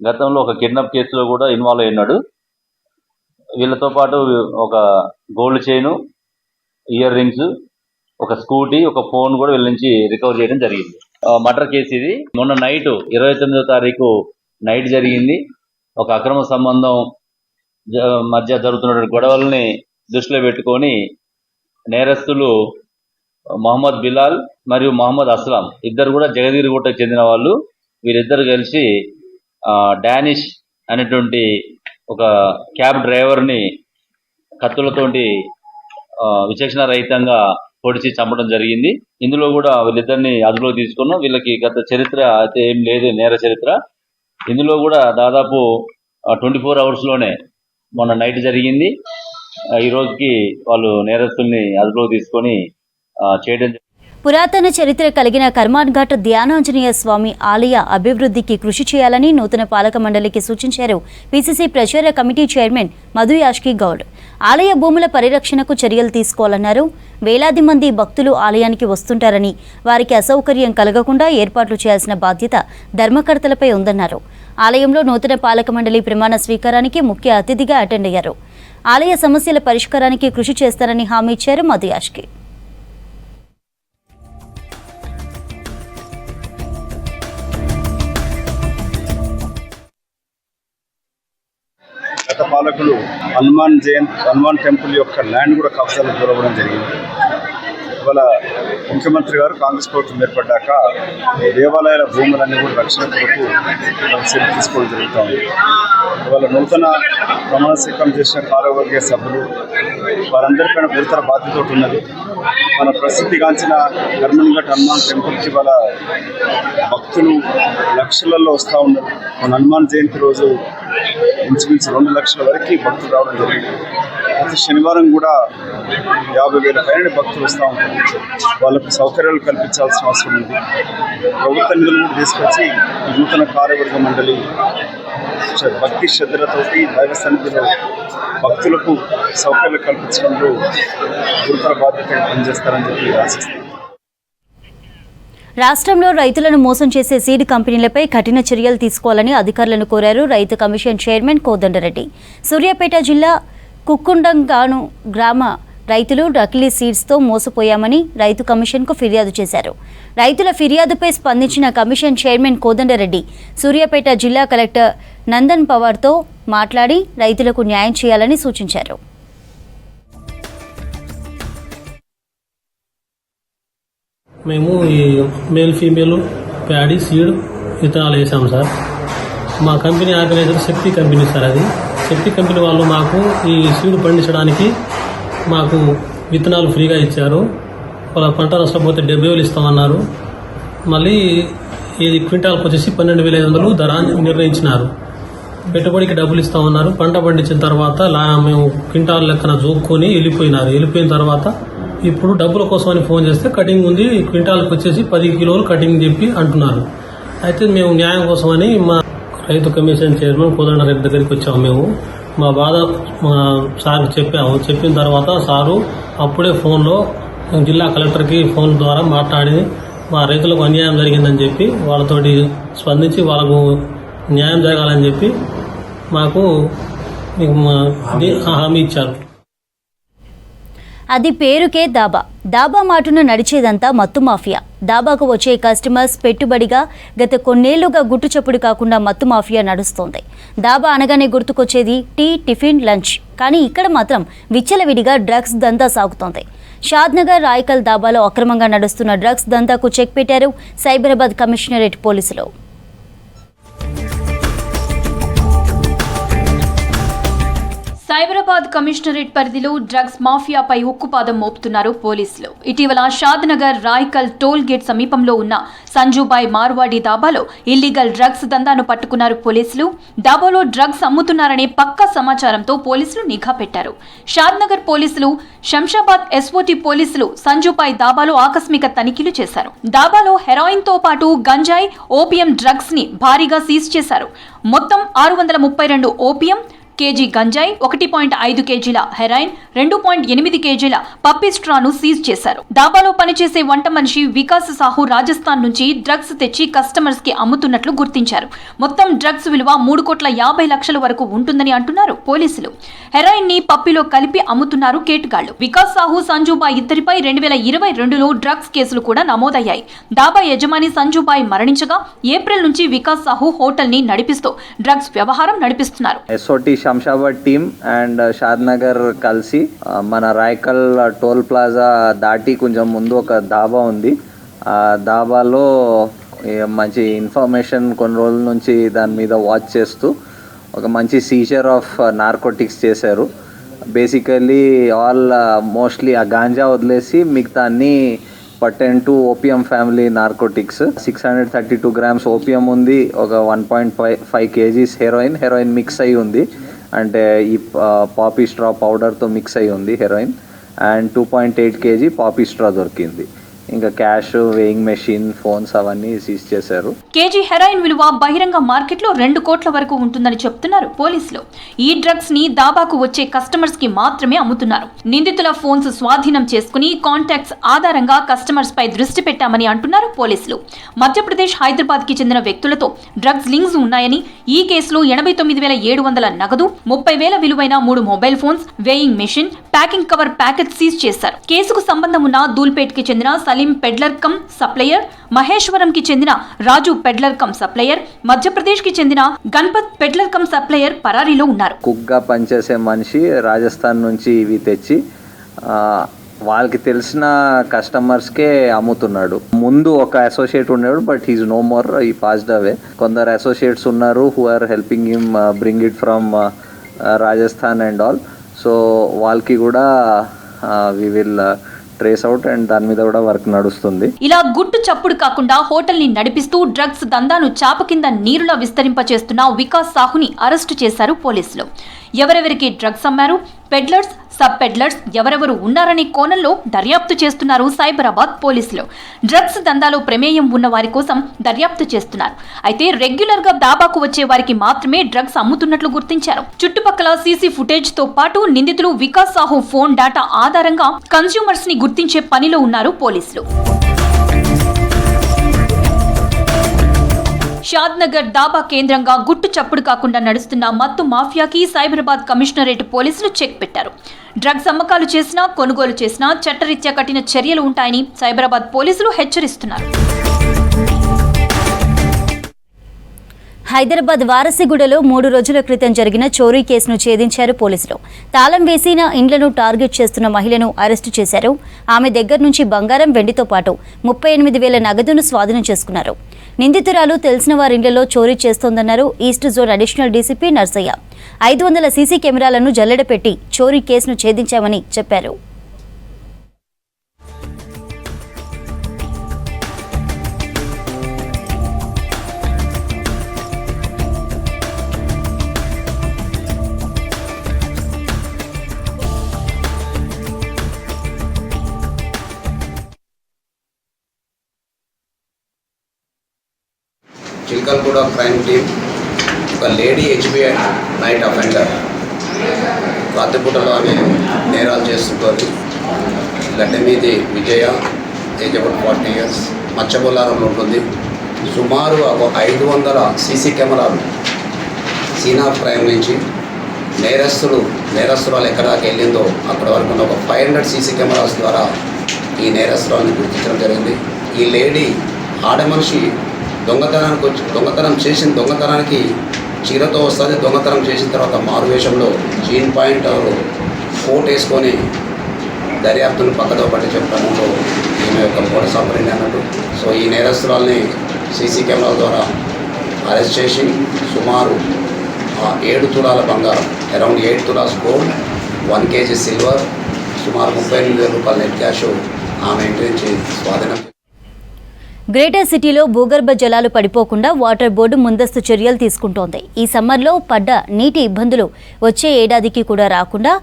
గతంలో ఒక కిడ్నాప్ కేసులో కూడా ఇన్వాల్వ్ అయినాడు. వీళ్ళతో పాటు ఒక గోల్డ్ చైను, ఇయర్ రింగ్స్, ఒక స్కూటీ, ఒక ఫోన్ కూడా వీళ్ళ నుంచి రికవర్ చేయడం జరిగింది. మర్డర్ కేసు ఇది. మొన్న నైట్ 29వ తారీఖు నైట్ జరిగింది. ఒక అక్రమ సంబంధం మధ్య జరుగుతున్న గొడవల్ని దృష్టిలో పెట్టుకొని నేరస్తులు మహమ్మద్ బిలాల్ మరియు మహమ్మద్ అస్లాం ఇద్దరు కూడా జగదీర్గుట్టకు చెందిన వాళ్ళు. వీరిద్దరు కలిసి డానిష్ అనేటువంటి ఒక క్యాబ్ డ్రైవర్ని కత్తులతోటి విచక్షణ రహితంగా పొడిచి చంపడం జరిగింది. ఇందులో కూడా వీళ్ళిద్దరిని అదుపులో తీసుకున్నాం. వీళ్ళకి గత చరిత్ర అయితే ఏం లేదు, నేర చరిత్ర. ఇందులో కూడా దాదాపు 24 అవర్స్లోనే మొన్న నైట్ జరిగింది. ఈ రోజుకి వాళ్ళు నేరస్తుల్ని అదుపులో తీసుకొని చేయడం. పురాతన చరిత్ర కలిగిన కర్మాన్ఘాట్ ధ్యానాంజనేయ స్వామి ఆలయ అభివృద్ధికి కృషి చేయాలని నూతన పాలక మండలికి సూచించారు పిసిసి ప్రచార కమిటీ చైర్మన్ మధు యాష్కి గౌడ్. ఆలయ భూముల పరిరక్షణకు చర్యలు తీసుకోవాలన్నారు. వేలాది మంది భక్తులు ఆలయానికి వస్తుంటారని వారికి అసౌకర్యం కలగకుండా ఏర్పాట్లు చేయాల్సిన బాధ్యత ధర్మకర్తలపై ఉందన్నారు. ఆలయంలో నూతన పాలక మండలి ప్రమాణ స్వీకారానికి ముఖ్య అతిథిగా అటెండ్ అయ్యారు. ఆలయ సమస్యల పరిష్కారానికి కృషి చేస్తారని హామీ ఇచ్చారు మధు యాష్కి. గత పాలకులు హనుమాన్ టెంపుల్ యొక్క ల్యాండ్ కూడా కబ్జాలకు గురవ్వడం జరిగింది. ఇవాళ ముఖ్యమంత్రి గారు కాంగ్రెస్ ప్రభుత్వం ఏర్పడ్డాక దేవాలయాల భూములన్నీ కూడా రక్షణ కొరకు చర్య తీసుకోవడం జరుగుతుంది. ఇవాళ నూతన ప్రమాణ స్వీకారం చేసిన కార్యవర్గ సభ్యులు వారందరిపైన గురుతర బాధ్యత ఉన్నది. మన ప్రసిద్ధిగాంచిన కర్మన్ఘాట్ హనుమాన్ టెంపుల్కి ఇవాళ భక్తులు లక్షలలో వస్తూ ఉన్నారు. మన హనుమాన్ జయంతి రోజు ఇంచుమించు 2 లక్షల వరకు భక్తులు రావడం జరిగింది. ప్రతి శనివారం కూడా 50,000 పైన భక్తులు వస్తూ ఉంటారు. వాళ్ళకు సౌకర్యాలు కల్పించాల్సిన అవసరం ఉంది. ప్రభుత్వ నిధులు కూడా తీసుకొచ్చి ఈ నూతన కార్యవర్గ మండలి భక్తి శ్రద్ధలతోటి దైవ సన్నిధిలో భక్తులకు సౌకర్యాలు కల్పించడంలో గురుతర బాధ్యతలు పనిచేస్తారని చెప్పి ఆశిస్తున్నాను. రాష్ట్రంలో రైతులను మోసం చేసే సీడ్ కంపెనీలపై కఠిన చర్యలు తీసుకోవాలని అధికారులను కోరారు రైతు కమిషన్ చైర్మన్ కోదండరెడ్డి. సూర్యాపేట జిల్లా కుక్కుండంగాను గ్రామ రైతులు నకిలీ సీడ్స్తో మోసపోయామని రైతు కమిషన్కు ఫిర్యాదు చేశారు. రైతుల ఫిర్యాదుపై స్పందించిన కమిషన్ చైర్మన్ కోదండరెడ్డి సూర్యాపేట జిల్లా కలెక్టర్ నందన్ పవార్తో మాట్లాడి రైతులకు న్యాయం చేయాలని సూచించారు. మేము ఈ మేల్ ఫీమేల్ ప్యాడీ సీడ్ విత్తనాలు వేసాము సార్. మా కంపెనీ ఆర్గనైజర్ శక్తి కంపెనీ సార్. అది శక్తి కంపెనీ వాళ్ళు మాకు ఈ సీడ్ పండించడానికి మాకు విత్తనాలు ఫ్రీగా ఇచ్చారు. వాళ్ళ పంట నష్టపోతే 70,000 ఇస్తామన్నారు. మళ్ళీ ఇది క్వింటాల్కి వచ్చేసి 12,500 ధర నిర్ణయించినారు. పెట్టుబడికి డబ్బులు ఇస్తామన్నారు. పంట పండించిన తర్వాత మేము క్వింటాల్ లెక్కన జోక్కొని వెళ్ళిపోయిన తర్వాత ఇప్పుడు డబ్బుల కోసమని ఫోన్ చేస్తే కటింగ్ ఉంది, క్వింటాల్కి వచ్చేసి 10 కిలోలు కటింగ్ చెప్పి అంటున్నారు. అయితే మేము న్యాయం కోసమని మా రైతు కమిషన్ చైర్మన్ కోదండరెడ్డి దగ్గరికి వచ్చాము. మేము మా బాధ మా సార్కి చెప్పాము. చెప్పిన తర్వాత సారు అప్పుడే ఫోన్లో జిల్లా కలెక్టర్కి ఫోన్ ద్వారా మాట్లాడి మా రైతులకు అన్యాయం జరిగిందని చెప్పి వాళ్ళతోటి స్పందించి వాళ్ళకు న్యాయం జరగాలని చెప్పి మాకు హామీ ఇచ్చారు. అది పేరుకే దాబా. దాబా మాటున నడిచేదంతా మత్తు మాఫియా. దాబాకు వచ్చే కస్టమర్స్ పెట్టుబడిగా గత కొన్నేళ్లుగా గుట్టుచప్పుడు కాకుండా మత్తు మాఫియా నడుస్తోంది. దాబా అనగానే గుర్తుకొచ్చేది టీ, టిఫిన్, లంచ్. కానీ ఇక్కడ మాత్రం విచ్చలవిడిగా డ్రగ్స్ దందా సాగుతోంది. షాద్నగర్ రాయకల్ దాబాలో అక్రమంగా నడుస్తున్న డ్రగ్స్ దందాకు చెక్ పెట్టారు సైబరాబాద్ కమిషనరేట్ పోలీసులు. సైబరాబాద్ కమిషనరేట్ పరిధిలో డ్రగ్స్ మాఫియాపై ఉక్కుపాదం మోపుతున్నారు పోలీసులు. ఇటీవల షాద్నగర్ రాయ్కల్ టోల్ గేట్ సమీపంలో ఉన్న సంజుబాయ్ మార్వాడి దాబాలో ఇల్లీగల్ డ్రగ్స్ దందాను పట్టుకున్నారు పోలీసులు. దాబాలో డ్రగ్స్ అమ్ముతున్నారనే పక్కా సమాచారంతో పోలీసులు నిఘా పెట్టారు. షాద్నగర్ పోలీసులు, శంషాబాద్ ఎస్ఓటీ పోలీసులు సంజుబాయ్ దాబాలో ఆకస్మిక తనిఖీలు చేశారు. దాబాలో హెరాయిన్ తో పాటు గంజాయి, ఓపియం డ్రగ్స్ ని భారీగా సీజ్ చేశారు. మొత్తం 632 ఓపియం, కేజీ గంజాయి, 1.5 కేజీల హెరాయిన్, 2.8 కేజీల పప్పి స్ట్రాను సీజ్ చేశారు. దాబాలో పనిచేసే వంట మనిషి వికాస్ సాహు రాజస్థాన్ నుంచి డ్రగ్స్ తెచ్చి కస్టమర్స్ కి అమ్ముతున్నట్లు గుర్తించారు. మొత్తం డ్రగ్స్ విలువ 3,50,00,000 వరకు ఉంటుందని అంటున్నారు పోలీసులు. హెరాయిన్ ని పప్పిలో కలిపి అమ్ముతున్నారు కేటుగాళ్లు. వికాస్ సాహు, సంజుబాయ్ ఇద్దరిపై 2022లో డ్రగ్స్ కేసులు కూడా నమోదయ్యాయి. దాబా యజమాని సంజుబాయ్ మరణించగా ఏప్రిల్ నుంచి వికాస్ సాహు హోటల్ ని నడిపిస్తూ డ్రగ్స్ వ్యవహారం నడిపిస్తున్నారు. శంషాబాద్ టీమ్ అండ్ షాద్నగర్ కలిసి మన రాయకల్ టోల్ ప్లాజా దాటి కొంచెం ముందు ఒక దాబా ఉంది. ఆ దాబాలో మంచి ఇన్ఫర్మేషన్ కొన్ని రోజుల నుంచి దాని మీద వాచ్ చేస్తూ ఒక మంచి సీజర్ ఆఫ్ నార్కోటిక్స్ చేశారు. బేసికలీ మోస్ట్లీ ఆ గాంజా వదిలేసి మిగతా అన్ని పట్టెంటు opium family narcotics. 632 grams opium ఉంది, ఒక 1.5 kgs హెరోయిన్ మిక్స్ అయి ఉంది. అంటే ఈ పాపీ స్ట్రా పౌడర్తో మిక్స్ అయి ఉంది heroine. And 2.8 kg poppy straw దొరికింది. ఇంకా క్యాష్, వేయింగ్ మెషిన్, ఫోన్స్ అవన్నీ సీజ్ చేశారు. కేజీ హెరాయిన్ విలువ బహిరంగ మార్కెట్లో 2 కోట్ల వరకు ఉంటుందని చెప్తున్నారు పోలీసులు. ఈ డ్రగ్స్ ని దాబాకు వచ్చే కస్టమర్స్ కి మాత్రమే అమ్ముతున్నారు. నిందితుల ఫోన్స్ స్వాధీనం చేసుకుని కాంటాక్ట్స్ ఆధారంగా కస్టమర్స్ పై దృష్టి పెట్టామని అంటున్నారు పోలీసులు. మధ్యప్రదేశ్, హైదరాబాద్ కి చెందిన వ్యక్తులతో డ్రగ్స్ లింక్స్ ఉన్నాయని, ఈ కేసులో 89,700 నగదు, 30,000 విలువైన 3 mobile phones, weighing machine, packing cover packet seize చేశారు. కేసుకు సంబంధం ఉన్న దూల్పేట్ కి చెందిన Saleem peddler cum supplier, Maheshwaram కి చెందిన Raju peddler cum supplier, Madhya Pradesh కి చెందిన గణపత్ పెడ్లర్ కమ్ సప్లయర్ పరారీలో ఉన్నారు. కుక్ గా పనిచేసే మనిషి రాజస్థాన్ నుంచి ఇవి తెచ్చి వాళ్ళకి తెలిసిన కస్టమర్స్కే అమ్ముతున్నాడు. ముందు ఒక అసోసియేట్ ఉన్నాడు, but he's no more, he passed away. కొందరు అసోసియేట్స్ ఉన్నారు who are helping him bring it from Rajasthan and all. So వాళ్ళకి కూడా we will trace out and దాని మీద కూడా వర్క్ నడుస్తుంది. ఇలా గుట్టు చప్పుడు కాకుండా హోటల్ ని నడిపిస్తూ డ్రగ్స్ దందాను చాప కింద నీరులా విస్తరింపచేస్తున్న వికాస్ సాహుని అరెస్టు చేశారు పోలీసులు. ఎవరెవరికి డ్రగ్స్ అమ్మారు, పెడ్లర్స్, సబ్ పెడ్లర్స్ ఎవరెవరు ఉన్నారనే కోణంలో దర్యాప్తు చేస్తున్నారు సైబరాబాద్ పోలీసులు. డ్రగ్స్ దందాలో ప్రమేయం ఉన్న వారి కోసం దర్యాప్తు చేస్తున్నారు. అయితే రెగ్యులర్ గా దాబాకు వచ్చే వారికి మాత్రమే డ్రగ్స్ అమ్ముతున్నట్లు గుర్తించారు. చుట్టుపక్కల సీసీ ఫుటేజ్ తో పాటు నిందితులు వికాస్ సాహు ఫోన్ డేటా ఆధారంగా కన్స్యూమర్స్ ని గుర్తించే పనిలో ఉన్నారు పోలీసులు. షాద్నగర్ దాబా కేంద్రంగా గుట్టు చప్పుడు కాకుండా నడుస్తున్న మత్తు మాఫియాకి సైబరాబాద్ కమిషనరేట్ పోలీసులు చెక్ పెట్టారు. డ్రగ్స్ అమ్మకాలు చేసినా కొనుగోలు చేసినా చట్టరీత్యా కఠిన చర్యలు ఉంటాయని సైబరాబాద్ పోలీసులు హెచ్చరిస్తున్నారు. హైదరాబాద్ వారసిగూడలో 3 రోజుల క్రితం జరిగిన చోరీ కేసును ఛేదించారు పోలీసులు. తాళం వేసిన ఇండ్లను టార్గెట్ చేస్తున్న మహిళను అరెస్టు చేశారు. ఆమె దగ్గర నుంచి బంగారం, వెండితో పాటు 38,000 నగదును స్వాధీనం చేసుకున్నారు. నిందితురాలు తెలిసిన వారిండ్లలో చోరీ చేస్తోందన్నారు east zone additional DCP Narsaiah. 500 CC కెమెరాలను జల్లెడపెట్టి చోరీ కేసును ఛేదించామని చెప్పారు. చిల్కల్గూడ క్రైమ్ టీమ్ ఒక లేడీ హెచ్బిఐ నైట్ అఫెండర్ రాత్రిపూటలో ఆమె నేరాలు చేస్తుంటుంది. Gaddameedi Vijaya, age about 40 years, మచ్చబొల్లారంలో ఉంటుంది. సుమారు 500 సీసీ కెమెరాలు సీన్ ఆఫ్ క్రైమ్ నుంచి నేరస్తురాలు ఎక్కడ దాకా వెళ్ళిందో అక్కడ వరకు ఒక 500 సీసీ కెమెరాస్ ద్వారా ఈ నేరస్తురాలను గుర్తించడం జరిగింది. ఈ లేడీ ఆడమనిషి దొంగతనానికి చీరతో వస్తుంది. దొంగతనం చేసిన తర్వాత మారువేషంలో జీన్ పాయింట్ కోట్ వేసుకొని దర్యాప్తును పక్కతో పట్టించే క్రమంలో ఈమె యొక్క మోడస్ ఆపరేండి అన్నట్టు. సో ఈ నేరస్తురాల్ని సీసీ కెమెరాల ద్వారా అరెస్ట్ చేసి సుమారు 7 తులాల బంగారం, around 8 tolas gold, 1 kg silver, సుమారు 38,000 రూపాయల నెట్ క్యాష్ ఆమె ఇంటి నుంచి స్వాధీనం. గ్రేటర్ సిటీలో భూగర్భ జలాలు పడిపోకుండా వాటర్ బోర్డు ముందస్తు చర్యలు తీసుకుంటోంది. ఈ సమ్మర్లో పడ్డ నీటి ఇబ్బందులు వచ్చే ఏడాదికి కూడా రాకుండా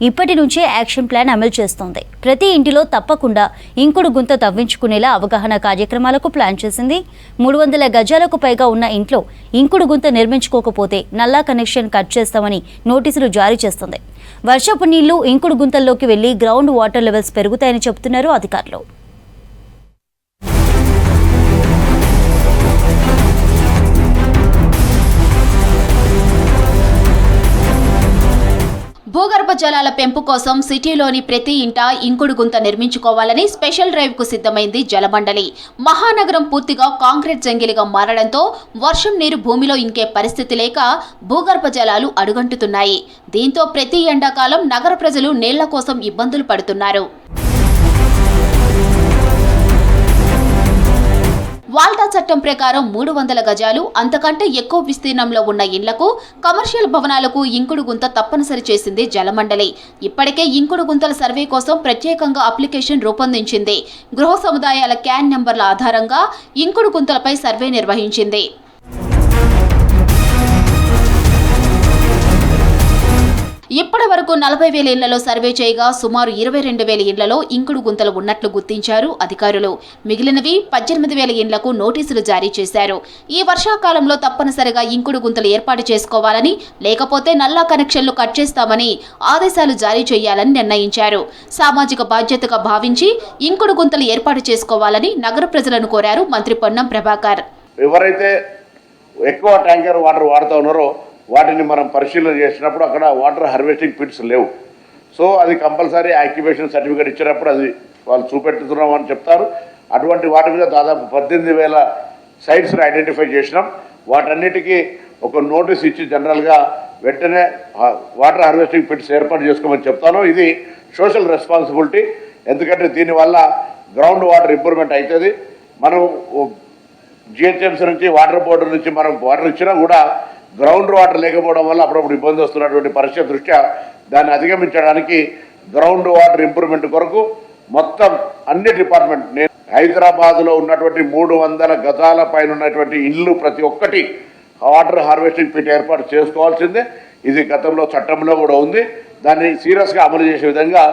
ఇప్పటి నుంచే యాక్షన్ ప్లాన్ అమలు చేస్తోంది. ప్రతి ఇంటిలో తప్పకుండా ఇంకుడు గుంత తవ్వించుకునేలా అవగాహన కార్యక్రమాలకు ప్లాన్ చేసింది. 300 గజాలకు పైగా ఉన్న ఇంట్లో ఇంకుడు గుంత నిర్మించుకోకపోతే నల్లా కనెక్షన్ కట్ చేస్తామని నోటీసులు జారీ చేస్తుంది. వర్షపు నీళ్లు ఇంకుడు గుంతల్లోకి వెళ్లి గ్రౌండ్ వాటర్ లెవెల్స్ పెరుగుతాయని చెబుతున్నారు అధికారులు. భూగర్భ జలాల పెంపు కోసం సిటీలోని ప్రతి ఇంట ఇంకుడు గుంత నిర్మించుకోవాలని స్పెషల్ డ్రైవ్ కు సిద్ధమైంది జలమండలి. మహానగరం పూర్తిగా కాంక్రీట్ జంగిలిగా మారడంతో వర్షం నీరు భూమిలో ఇంకే పరిస్థితి లేక భూగర్భ జలాలు అడుగంటుతున్నాయి. దీంతో ప్రతి ఎండాకాలం నగర ప్రజలు నీళ్ల కోసం ఇబ్బందులు పడుతున్నారు. వాల్టా చట్టం ప్రకారం 300 గజాలు అంతకంటే ఎక్కువ విస్తీర్ణంలో ఉన్న ఇళ్లకు, కమర్షియల్ భవనాలకు ఇంకుడు గుంత తప్పనిసరి చేసింది జలమండలి. ఇప్పటికే ఇంకుడు గుంతల సర్వే కోసం ప్రత్యేకంగా అప్లికేషన్ రూపొందించింది. గృహ సముదాయాల క్యాన్ నెంబర్ల ఆధారంగా ఇంకుడు గుంతలపై సర్వే నిర్వహించింది. ఇప్పటి వరకు 40,000 ఇళ్లలో సర్వే చేయగా సుమారు 22,000 ఇళ్లలో ఇంకుడు గుంతలు ఉన్నట్లు గుర్తించారు అధికారులు. మిగిలినవి 18,000 ఇళ్లకు నోటీసులు జారీ చేశారు. ఈ వర్షాకాలంలో తప్పనిసరిగా ఇంకుడు గుంతలు ఏర్పాటు చేసుకోవాలని, లేకపోతే నల్లా కనెక్షన్లు కట్ చేస్తామని ఆదేశాలు జారీ చేయాలని నిర్ణయించారు. సామాజిక బాధ్యతగా భావించి ఇంకుడు గుంతలు ఏర్పాటు చేసుకోవాలని నగర ప్రజలను కోరారు మంత్రి పొన్నం ప్రభాకర్. ఎవరైతే ఎక్కువ ట్యాంకర్ వాటర్ వాడుతూ ఉన్నారో వాటిని మనం పరిశీలన చేసినప్పుడు అక్కడ వాటర్ హార్వెస్టింగ్ పిట్స్ లేవు. సో అది కంపల్సరీ యాక్టివేషన్ సర్టిఫికేట్ ఇచ్చినప్పుడు అది వాళ్ళు చూపెట్టుతున్నామని చెప్తారు. అటువంటి వాటి మీద దాదాపు 18,000 సైట్స్ని ఐడెంటిఫై చేసినాం. వాటన్నిటికీ ఒక నోటీస్ ఇచ్చి జనరల్గా వెంటనే వాటర్ హార్వెస్టింగ్ పిట్స్ ఏర్పాటు చేసుకోమని చెప్తాను. ఇది సోషల్ రెస్పాన్సిబిలిటీ. ఎందుకంటే దీనివల్ల గ్రౌండ్ వాటర్ ఇంప్రూవ్మెంట్ అవుతుంది. మనం జిహెచ్ఎంసీ నుంచి వాటర్ బోర్డు నుంచి మనం వాటర్ ఇచ్చినా కూడా గ్రౌండ్ వాటర్ లేకపోవడం వల్ల అప్పుడప్పుడు ఇబ్బంది వస్తున్నటువంటి పరిస్థితి దృష్ట్యా దాన్ని అధిగమించడానికి గ్రౌండ్ వాటర్ ఇంప్రూవ్మెంట్ కొరకు మొత్తం అన్ని డిపార్ట్మెంట్, నేను హైదరాబాద్లో ఉన్నటువంటి 300 గజాల పైన ఉన్నటువంటి ఇళ్ళు ప్రతి ఒక్కటి వాటర్ హార్వెస్టింగ్ పిట్ ఏర్పాటు చేసుకోవాల్సిందే. ఇది గతంలో చట్టంలో కూడా ఉంది. దాన్ని సీరియస్గా అమలు చేసే విధంగా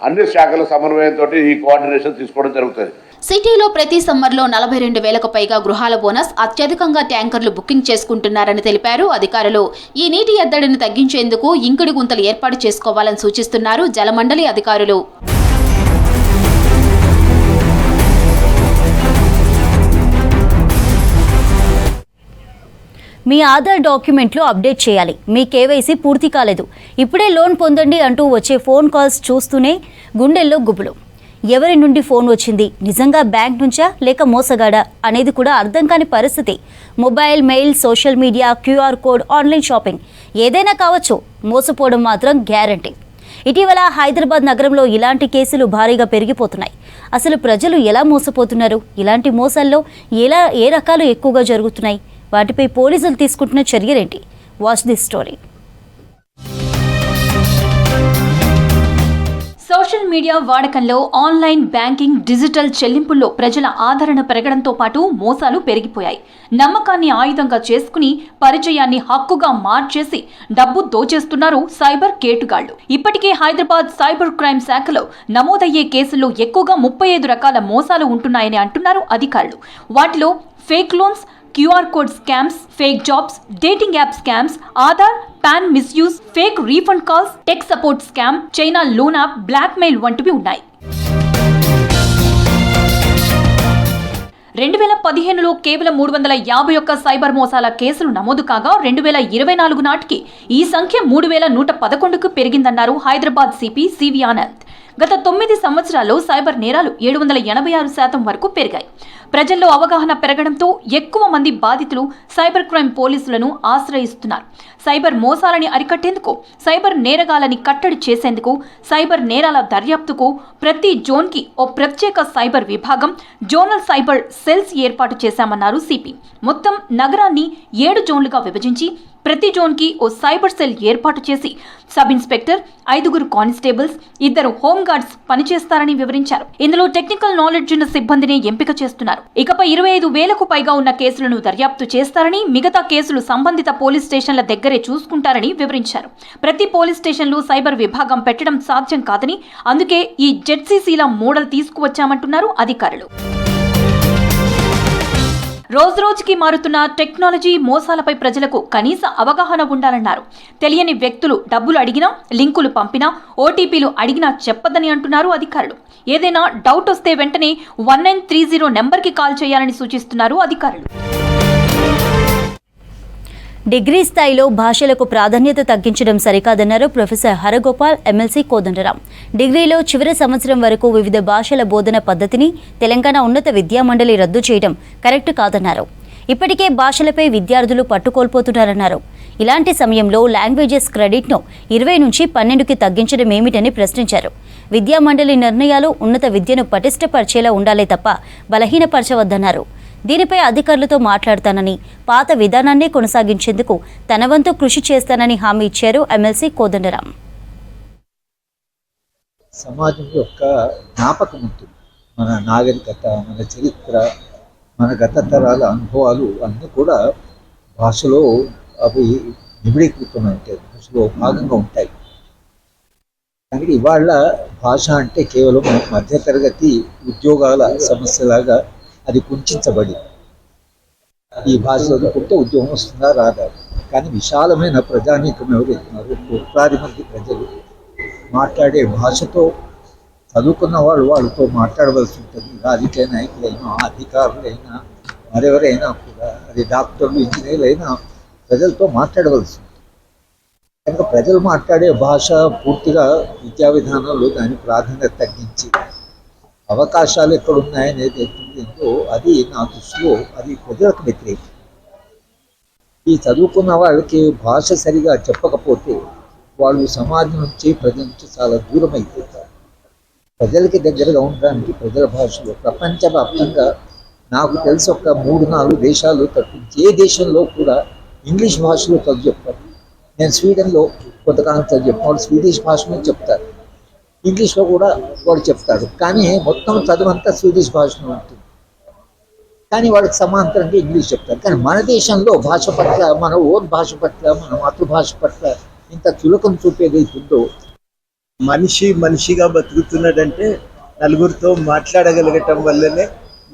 అన్ని శాఖల సమన్వయంతో ఈ కోఆర్డినేషన్ తీసుకోవడం జరుగుతుంది. సిటీలో ప్రతి సమ్మర్లో 42,000కు పైగా గృహాల బోనస్, అత్యధికంగా ట్యాంకర్లు బుకింగ్ చేసుకుంటున్నారని తెలిపారు అధికారులు. ఈ నీటి ఎద్దడిని తగ్గించేందుకు ఇంకుడు గుంతలు ఏర్పాటు చేసుకోవాలని సూచిస్తున్నారు జలమండలి అధికారులు. మీ ఆధార్ డాక్యుమెంట్లు అప్డేట్ చేయాలి, మీ కేవైసీ పూర్తి కాలేదు, ఇప్పుడే లోన్ పొందండి అంటూ వచ్చే ఫోన్ కాల్స్ చూస్తూనే గుండెల్లో గుబులు. ఎవరి నుండి ఫోన్ వచ్చింది, నిజంగా బ్యాంక్ నుంచా లేక మోసగాడా అనేది కూడా అర్థం కాని పరిస్థితి. Mobile, mail, social media, QR code, online shopping ఏదైనా కావచ్చు, మోసపోవడం మాత్రం గ్యారంటీ. ఇటీవల హైదరాబాద్ నగరంలో ఇలాంటి కేసులు భారీగా పెరిగిపోతున్నాయి. అసలు ప్రజలు ఎలా మోసపోతున్నారు, ఇలాంటి మోసాల్లో ఏ రకాలు ఎక్కువగా జరుగుతున్నాయి, వాటిపై పోలీసులు తీసుకుంటున్న చర్యలేంటి? Watch this story. Social media వాడకంలో ఆన్లైన్ బ్యాంకింగ్, డిజిటల్ చెల్లింపుల్లో ప్రజల ఆదరణ పెరగడంతో పాటు మోసాలు పెరిగిపోయాయి. నమ్మకాన్ని ఆయుధంగా చేసుకుని పరిచయాన్ని హక్కుగా మార్చేసి డబ్బు దోచేస్తున్నారు సైబర్ కేటుగాళ్లు. ఇప్పటికే హైదరాబాద్ సైబర్ క్రైమ్ శాఖలో నమోదయ్యే కేసుల్లో ఎక్కువగా 35 రకాల మోసాలు ఉంటున్నాయని అంటున్నారు అధికారులు. వాటిలో fake loans, QR code scams, fake jobs, dating app scams, Aadhaar, PAN misuse, fake refund calls, tech support scam, China loan app, blackmail వంటివి ఉన్నాయి. 2015లో కేవలం 351 సైబర్ మోసాల కేసులు నమోదు కాగా 2024 నాటికి ఈ సంఖ్య 3111కు పెరిగిందన్నారు హైదరాబాద్ సిపి సివి ఆనంద్. గత 9 సంవత్సరాల్లో సైబర్ నేరాలు 786% వరకు పెరిగాయి. ప్రజల్లో అవగాహన పెరగడంతో ఎక్కువ మంది బాధితులు సైబర్ క్రైమ్ పోలీసులను ఆశ్రయిస్తున్నారు. సైబర్ మోసాలని అరికట్టేందుకు, సైబర్ నేరగాలని కట్టడి చేసేందుకు, సైబర్ నేరాల దర్యాప్తుకు ప్రతి జోన్కి ఓ ప్రత్యేక సైబర్ విభాగం, జోనల్ సైబర్ సెల్స్ ఏర్పాటు చేశామన్నారు సిపి. మొత్తం నగరాన్ని 7 జోన్లుగా విభజించి ప్రతి జోన్కి ఓ సైబర్ సెల్ ఏర్పాటు చేసి సబ్ ఇన్స్పెక్టర్, 5 కానిస్టేబుల్స్, 2 హోంగార్డ్స్ పనిచేస్తారని వివరించారు. ఇందులో టెక్నికల్ నాలెడ్జ్ ఉన్న సిబ్బందిని ఎంపిక చేస్తున్నారు. ఇకపై 25,000కు పైగా ఉన్న కేసులను దర్యాప్తు చేస్తారని, మిగతా కేసులు సంబంధిత పోలీస్ స్టేషన్ల దగ్గరే చూసుకుంటారని వివరించారు. ప్రతి పోలీస్ స్టేషన్లో సైబర్ విభాగం పెట్టడం సాధ్యం కాదని, అందుకే ఈ జెడ్సీసీల మోడల్ తీసుకువచ్చామంటున్నారు అధికారులు. రోజురోజుకి మారుతున్న టెక్నాలజీ మోసాలపై ప్రజలకు కనీస అవగాహన ఉండాలన్నారు. తెలియని వ్యక్తులు డబ్బులు అడిగినా, లింకులు పంపినా, ఓటీపీలు అడిగినా చెప్పదని అంటున్నారు అధికారులు. ఏదైనా డౌట్ వస్తే వెంటనే 1930 నెంబర్కి కాల్ చేయాలని సూచిస్తున్నారు అధికారులు. డిగ్రీ స్థాయిలో భాషలకు ప్రాధాన్యత తగ్గించడం సరికాదన్నారు ప్రొఫెసర్ హరగోపాల్, ఎమ్మెల్సీ కోదండరాం. డిగ్రీలో చివరి సంవత్సరం వరకు వివిధ భాషల బోధన పద్ధతిని తెలంగాణ ఉన్నత విద్యామండలి రద్దు చేయడం కరెక్ట్ కాదన్నారు. ఇప్పటికే భాషలపై విద్యార్థులు పట్టుకోల్పోతున్నారన్నారు. ఇలాంటి సమయంలో లాంగ్వేజెస్ క్రెడిట్ను 20 నుంచి 12కి తగ్గించడం ఏమిటని ప్రశ్నించారు. విద్యామండలి నిర్ణయాలు ఉన్నత విద్యను పటిష్టపరిచేలా ఉండాలే తప్ప బలహీనపరచవద్దన్నారు. దీనిపై అధికారులతో మాట్లాడతానని, పాత విధానాన్నే కొనసాగించేందుకు తన వంతు కృషి చేస్తానని హామీ ఇచ్చారు ఎమ్మెల్సీ కోదండరాం. సమాజం యొక్క జ్ఞాపకం ఉంటుంది. మన నాగరికత, మన చరిత్ర, మన గత తరాల అనుభవాలు అన్నీ కూడా భాషలో అవి నిబిడీకృతమై ఉంటాయి, భాషలో భాగంగా ఉంటాయి. కానీ ఇవాళ భాష అంటే కేవలం మధ్యతరగతి ఉద్యోగాల సమస్యలాగా అది కుంచబడి, ఈ భాష చదువుకుంటే ఉద్యోగం వస్తుందా రాదా. కానీ విశాలమైన ప్రజానీకం ఎవరైతున్నారు, 1,00,000 మంది ప్రజలు మాట్లాడే భాషతో చదువుకున్న వాళ్ళతో మాట్లాడవలసి ఉంటుంది. రాజకీయ నాయకులైనా, అధికారులైనా, మరెవరైనా కూడా, అది డాక్టర్లు, ఇంజనీర్లు అయినా ప్రజలతో మాట్లాడవలసి ఉంటుంది. కనుక ప్రజలు మాట్లాడే భాష పూర్తిగా విద్యా విధానంలో దాని ప్రాధాన్యత తగ్గించి అవకాశాలు ఎక్కడున్నాయనేది ఏంటో అది నా దృష్టిలో అది ప్రజలకు వ్యతిరేకం. ఈ చదువుకున్న వాళ్ళకి భాష సరిగా చెప్పకపోతే వాళ్ళు సమాజం నుంచి, ప్రజల నుంచి చాలా దూరం అయిపోతారు. ప్రజలకి దగ్గరగా ఉండడానికి ప్రజల భాషలో ప్రపంచవ్యాప్తంగా నాకు తెలిసి ఒక 3-4 దేశాలు తప్పించి ఏ దేశంలో కూడా ఇంగ్లీష్ భాషలో చదువు చెప్తారు. నేను స్వీడన్లో కొంతకాలం చదువు చెప్పిన వాళ్ళు స్వీడిష్ భాషలో చెప్తారు, ఇంగ్లీష్లో కూడా వాడు చెప్తాడు. కానీ మొత్తం చదువంతా స్వీడిష్ భాషలో ఉంటుంది, కానీ వాళ్ళకి సమాంతరంగా ఇంగ్లీష్ చెప్తారు. కానీ మన దేశంలో భాష పట్ల, మన ఓన్ భాష పట్ల, మన మాతృభాష పట్ల ఇంత చులకం చూపేదైతుందో. మనిషిగా బతుకుతున్నాడంటే నలుగురితో మాట్లాడగలగటం వల్లనే,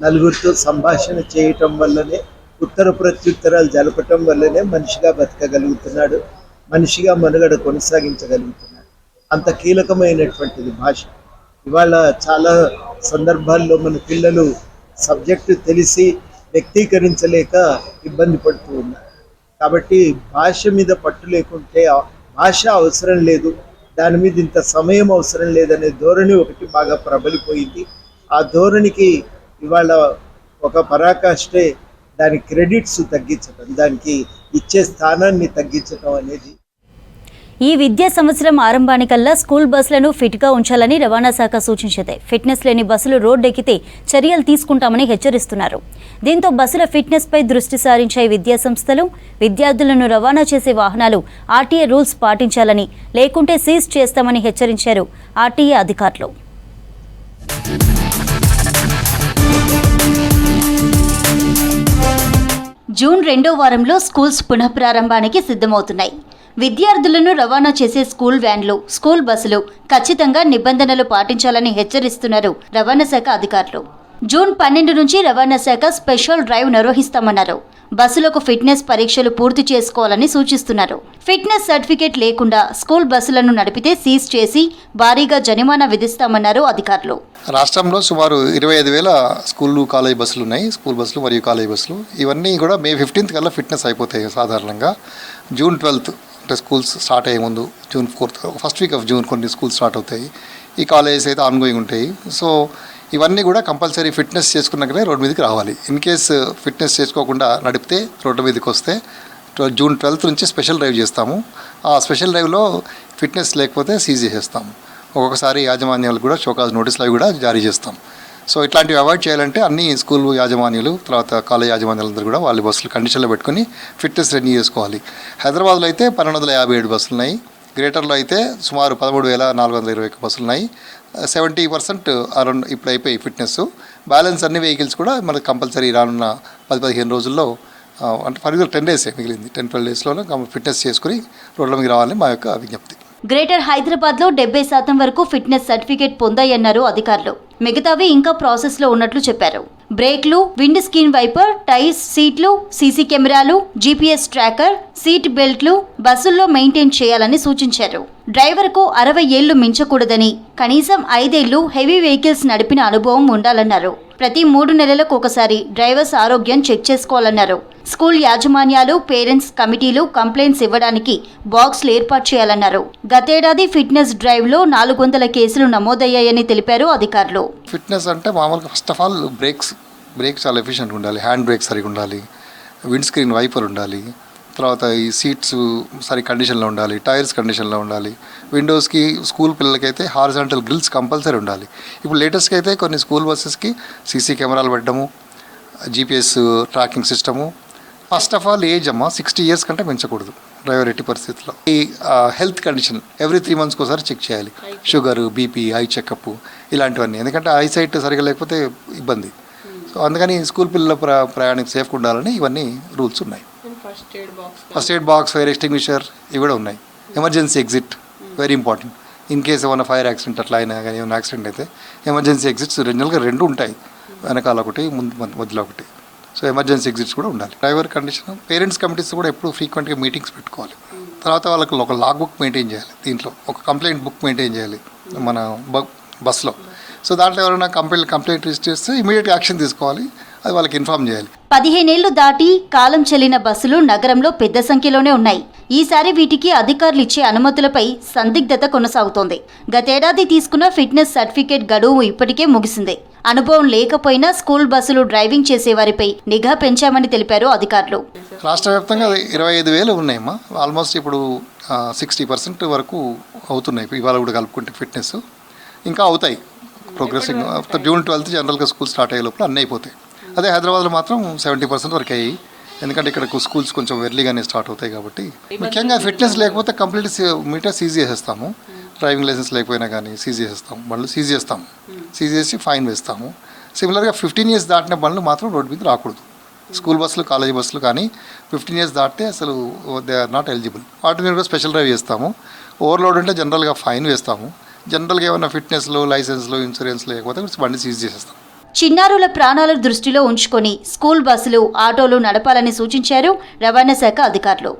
నలుగురితో సంభాషణ చేయటం వల్లనే, ఉత్తర ప్రత్యుత్తరాలు జరపటం వల్లనే మనిషిగా బతకగలుగుతున్నాడు, మనిషిగా మనుగడ కొనసాగించగలుగుతున్నాడు. అంత కీలకమైనటువంటిది భాష. ఇవాళ చాలా సందర్భాల్లో మన పిల్లలు సబ్జెక్టు తెలిసి వ్యక్తీకరించలేక ఇబ్బంది పడుతూ ఉన్నారు. కాబట్టి భాష మీద పట్టు లేకుంటే భాష అవసరం లేదు, దాని మీద ఇంత సమయం అవసరం లేదనే ధోరణి ఒకటి బాగా ప్రబలిపోయింది. ఆ ధోరణికి ఇవాళ ఒక పరాకాష్టే దాని క్రెడిట్స్ తగ్గించడం, దానికి ఇచ్చే స్థానాన్ని తగ్గించడం అనేది. ఈ విద్యా సంవత్సరం ఆరంభానికల్లా స్కూల్ బస్సులను ఫిట్గా ఉంచాలని రవాణా శాఖ సూచించింది. ఫిట్నెస్ లేని బస్సులు రోడ్డెక్కితే చర్యలు తీసుకుంటామని హెచ్చరిస్తున్నారు. దీంతో బస్సుల ఫిట్నెస్పై దృష్టి సారించే విద్యా సంస్థలు విద్యార్థులను రవాణా చేసే వాహనాలు ఆర్టీఏ రూల్స్ పాటించాలని, లేకుంటే సీజ్ చేస్తామని హెచ్చరించారు ఆర్టీఏ అధికారులు. జూన్ 2వ వారంలో స్కూల్స్ పునఃప్రారంభానికి సిద్ధమవుతున్నాయి. విద్యార్థులను రవాణా చేసే స్కూల్ వ్యాన్లు, స్కూల్ బస్సులు ఖచ్చితంగా నిబంధనలు పాటించాలని హెచ్చరిస్తున్నారు రవాణా శాఖ అధికారులు. జూన్ 12 నుంచి రవాణా శాఖ స్పెషల్ డ్రైవ్ నిర్వహిస్తామన్నారు. బస్సులకు ఫిట్నెస్ పరీక్షలు పూర్తి చేసుకోవాలని సూచిస్తున్నారు. ఫిట్నెస్ సర్టిఫికేట్ లేకుండా స్కూల్ బస్సులను నడిపితే సీజ్ చేసి భారీగా జరిమానా విధిస్తామన్నారు అధికారులు. రాష్ట్రంలో సుమారు 25,000 స్కూల్ కాలేజ్ బస్సులు ఉన్నాయి. స్కూల్ బస్సులు మరియు కాలేజ్ బస్సులు ఇవన్నీ కూడా మే 15th కల్లా ఫిట్నెస్ అయిపోతాయి. సాధారణంగా జూన్ 12th అంటే స్కూల్స్ స్టార్ట్ అయ్యే ముందు June 4th first week off June కొన్ని స్కూల్స్ స్టార్ట్ అవుతాయి. ఈ కాలేజెస్ అయితే ఆన్గోయింగ్ ఉంటాయి. సో ఇవన్నీ కూడా కంపల్సరీ ఫిట్నెస్ చేసుకున్నాకనే రోడ్డు మీదకి రావాలి. ఇన్ కేస్ ఫిట్నెస్ చేసుకోకుండా నడిపితే రోడ్డు మీదకి వస్తే జూన్ 12th నుంచి స్పెషల్ డ్రైవ్ చేస్తాము. ఆ స్పెషల్ డ్రైవ్లో ఫిట్నెస్ లేకపోతే సీజ్ చేసేస్తాము. ఒక్కొక్కసారి యాజమాన్యాలకు కూడా షోకాజ్ నోటీసులు అవి కూడా జారీ చేస్తాం. సో ఇట్లాంటివి అవాయిడ్ చేయాలంటే అన్ని స్కూల్ యాజమాన్యాలు తర్వాత కాలేజ్ యాజమాన్యాలందరూ కూడా వాళ్ళ బస్సులు కండిషన్లో పెట్టుకుని ఫిట్నెస్ రెన్యూ చేసుకోవాలి. హైదరాబాద్లో అయితే 1257 బస్సులు ఉన్నాయి. గ్రేటర్లో అయితే సుమారు 13,421 బస్సులు ఉన్నాయి. 70% అరౌండ్ ఇప్పుడు అయిపోయి ఫిట్నెస్. బ్యాలెన్స్ అన్ని వెహికల్స్ కూడా మనకు కంపల్సరీ రానున్న 10-15 రోజుల్లో అంటే ఫర్దర్ 10 days మిగిలింది. 10-12 daysలోనే ఫిట్నెస్ చేసుకుని రోడ్ల మీద రావాలని మా యొక్క విజ్ఞప్తి. గ్రేటర్ హైదరాబాద్లో 70% వరకు ఫిట్నెస్ సర్టిఫికేట్ పొందాయన్నారు అధికారులు. మిగతావి ఇంకా ప్రాసెస్లో ఉన్నట్లు చెప్పారు. బ్రేక్లు, విండ్ స్క్రీన్ వైపర్, టైర్స్, సీట్లు, సీసీ కెమెరాలు, జీపీఎస్ ట్రాకర్, సీట్ బెల్ట్లు బస్సుల్లో మెయింటైన్ చేయాలని సూచించారు. డ్రైవర్కు 60 ఏళ్లు మించకూడదని, కనీసం 5 ఏళ్లు హెవీ వెహికల్స్ నడిపిన అనుభవం ఉండాలన్నారు. ప్రతి 3 నెలలకు ఒకసారి డ్రైవర్స్ ఆరోగ్యం చెక్ చేసుకోవాలన్నారు. స్కూల్ యాజమాన్యాలు, పేరెంట్స్ కమిటీలు కంప్లైంట్స్ ఇవ్వడానికి బాక్స్లు ఏర్పాటు చేయాలన్నారు. గతేడాది ఫిట్నెస్ డ్రైవ్లో 400 కేసులు నమోదయ్యాయని తెలిపారు అధికారులు. ఫిట్నెస్ అంటే మామూలుగా ఫస్ట్ ఆఫ్ ఆల్ బ్రేక్ చాలా ఎఫిషియెంట్గా ఉండాలి, హ్యాండ్ బ్రేక్ సరిగా ఉండాలి, విండ్ స్క్రీన్ వైపర్ ఉండాలి, తర్వాత ఈ సీట్స్ సరి కండిషన్లో ఉండాలి, టైర్స్ కండిషన్లో ఉండాలి. విండోస్కి స్కూల్ పిల్లలకైతే హారిజాంటల్ గ్రిల్స్ కంపల్సరీ ఉండాలి. ఇప్పుడు లేటెస్ట్గా అయితే కొన్ని స్కూల్ బస్సెస్కి సీసీ కెమెరాలు పెట్టడము, GPS tracking system. First of all age 60 years కంటే పెంచకూడదు డ్రైవర్ ఎట్టి పరిస్థితుల్లో. ఈ హెల్త్ కండిషన్ ఎవ్రీ 3 months ఒకసారి చెక్ చేయాలి. షుగర్, బీపీ, ఐ చెకప్ ఇలాంటివన్నీ. ఎందుకంటే ఐ సైట్ సరిగా లేకపోతే ఇబ్బంది. సో అందుకని స్కూల్ పిల్లల ప్రయాణికి సేఫ్గా ఉండాలని ఇవన్నీ రూల్స్ ఉన్నాయి. First aid box, fire extinguisher ఇవి కూడా ఉన్నాయి. Emergency exit very important. In case ఏమైనా ఫైర్ యాక్సిడెంట్ అట్లా అయినా కానీ ఏమైనా యాక్సిడెంట్ అయితే ఎమర్జెన్సీ ఎగ్జిట్స్ జనరల్గా 2 ఉంటాయి, వెనకాల ఒకటి మధ్యలో ఒకటి. సో ఎమర్జెన్సీ ఎగ్జిట్స్ కూడా ఉండాలి. డ్రైవర్ కండిషన్, పేరెంట్స్ కమిటీస్ కూడా ఎప్పుడు ఫ్రీక్వెంట్గా మీటింగ్స్ పెట్టుకోవాలి. తర్వాత వాళ్ళకి ఒక లాగ్ బుక్ మెయింటైన్ చేయాలి. దీంట్లో ఒక కంప్లైంట్ బుక్ మెయింటైన్ చేయాలి మన బస్లో. సో దాంట్లో ఎవరైనా కంప్లైంట్ రిజిస్టర్ చేస్తే ఇమీడియట్గా యాక్షన్ తీసుకోవాలి, అది వాళ్ళకి ఇన్ఫార్మ్ చేయాలి. 15 ఏళ్లు దాటి కాలం చెల్లిన బస్సులు నగరంలో పెద్ద సంఖ్యలోనే ఉన్నాయి. ఈసారి వీటికి అధికారులు ఇచ్చే అనుమతులపై సందిగ్ధత కొనసాగుతోంది. గతేడాది తీసుకున్న ఫిట్నెస్ సర్టిఫికేట్ గడువు ఇప్పటికే ముగిసింది. అనుభవం లేకపోయినా స్కూల్ బస్సులు డ్రైవింగ్ చేసేవారిపై నిఘా పెంచామని తెలిపారు అధికారులు. రాష్ట్ర వ్యాప్తంగా 25,000 ఉన్నాయమ్మా. ఆల్మోస్ట్ ఇప్పుడు 60% వరకు అవుతున్నాయి. ఇవాళ కూడా కలుపుకుంటే ఫిట్నెస్ ఇంకా అవుతాయి. ప్రోగ్రెసింగ్. జూన్ 12th జనరల్గా స్కూల్ స్టార్ట్ అయ్యే లోపల అన్నీ అయిపోతాయి. అదే హైదరాబాద్లో మాత్రం 70% వరకు అయ్యాయి. ఎందుకంటే ఇక్కడ స్కూల్స్ కొంచెం ఎర్లీగానే స్టార్ట్ అవుతాయి కాబట్టి. ముఖ్యంగా ఫిట్నెస్ లేకపోతే కంప్లీట్ మీటర్ సీజ్ చేసేస్తాము. డ్రైవింగ్ లైసెన్స్ లేకపోయినా కానీ సీజ్ చేసేస్తాము, బండ్లు సీజ్ చేస్తాము. సీజ్ చేసి ఫైన్ వేస్తాము. సిమిలర్గా 15 years దాటిన బండ్లు మాత్రం రోడ్డు మీద రాకూడదు. స్కూల్ బస్సులు, కాలేజీ బస్సులు కానీ 15 years దాటితే అసలు దే ఆర్ నాట్ ఎలిజిబుల్. వాటి మీద కూడా స్పెషల్ డ్రైవ్ చేస్తాము. ఓవర్లోడ్ ఉంటే జనరల్గా ఫైన్ వేస్తాము. జనరల్గా ఏమైనా ఫిట్నెస్లో, లైసెన్స్లో, ఇన్సూరెన్స్ లేకపోతే బండి సీజ్ చేసేస్తాం. చిన్నారుల ప్రాణాల దృష్టిలో ఉంచుకొని స్కూల్ బస్సులు, ఆటోలు నడపాలని సూచించారు రవాణా శాఖ అధికారులు.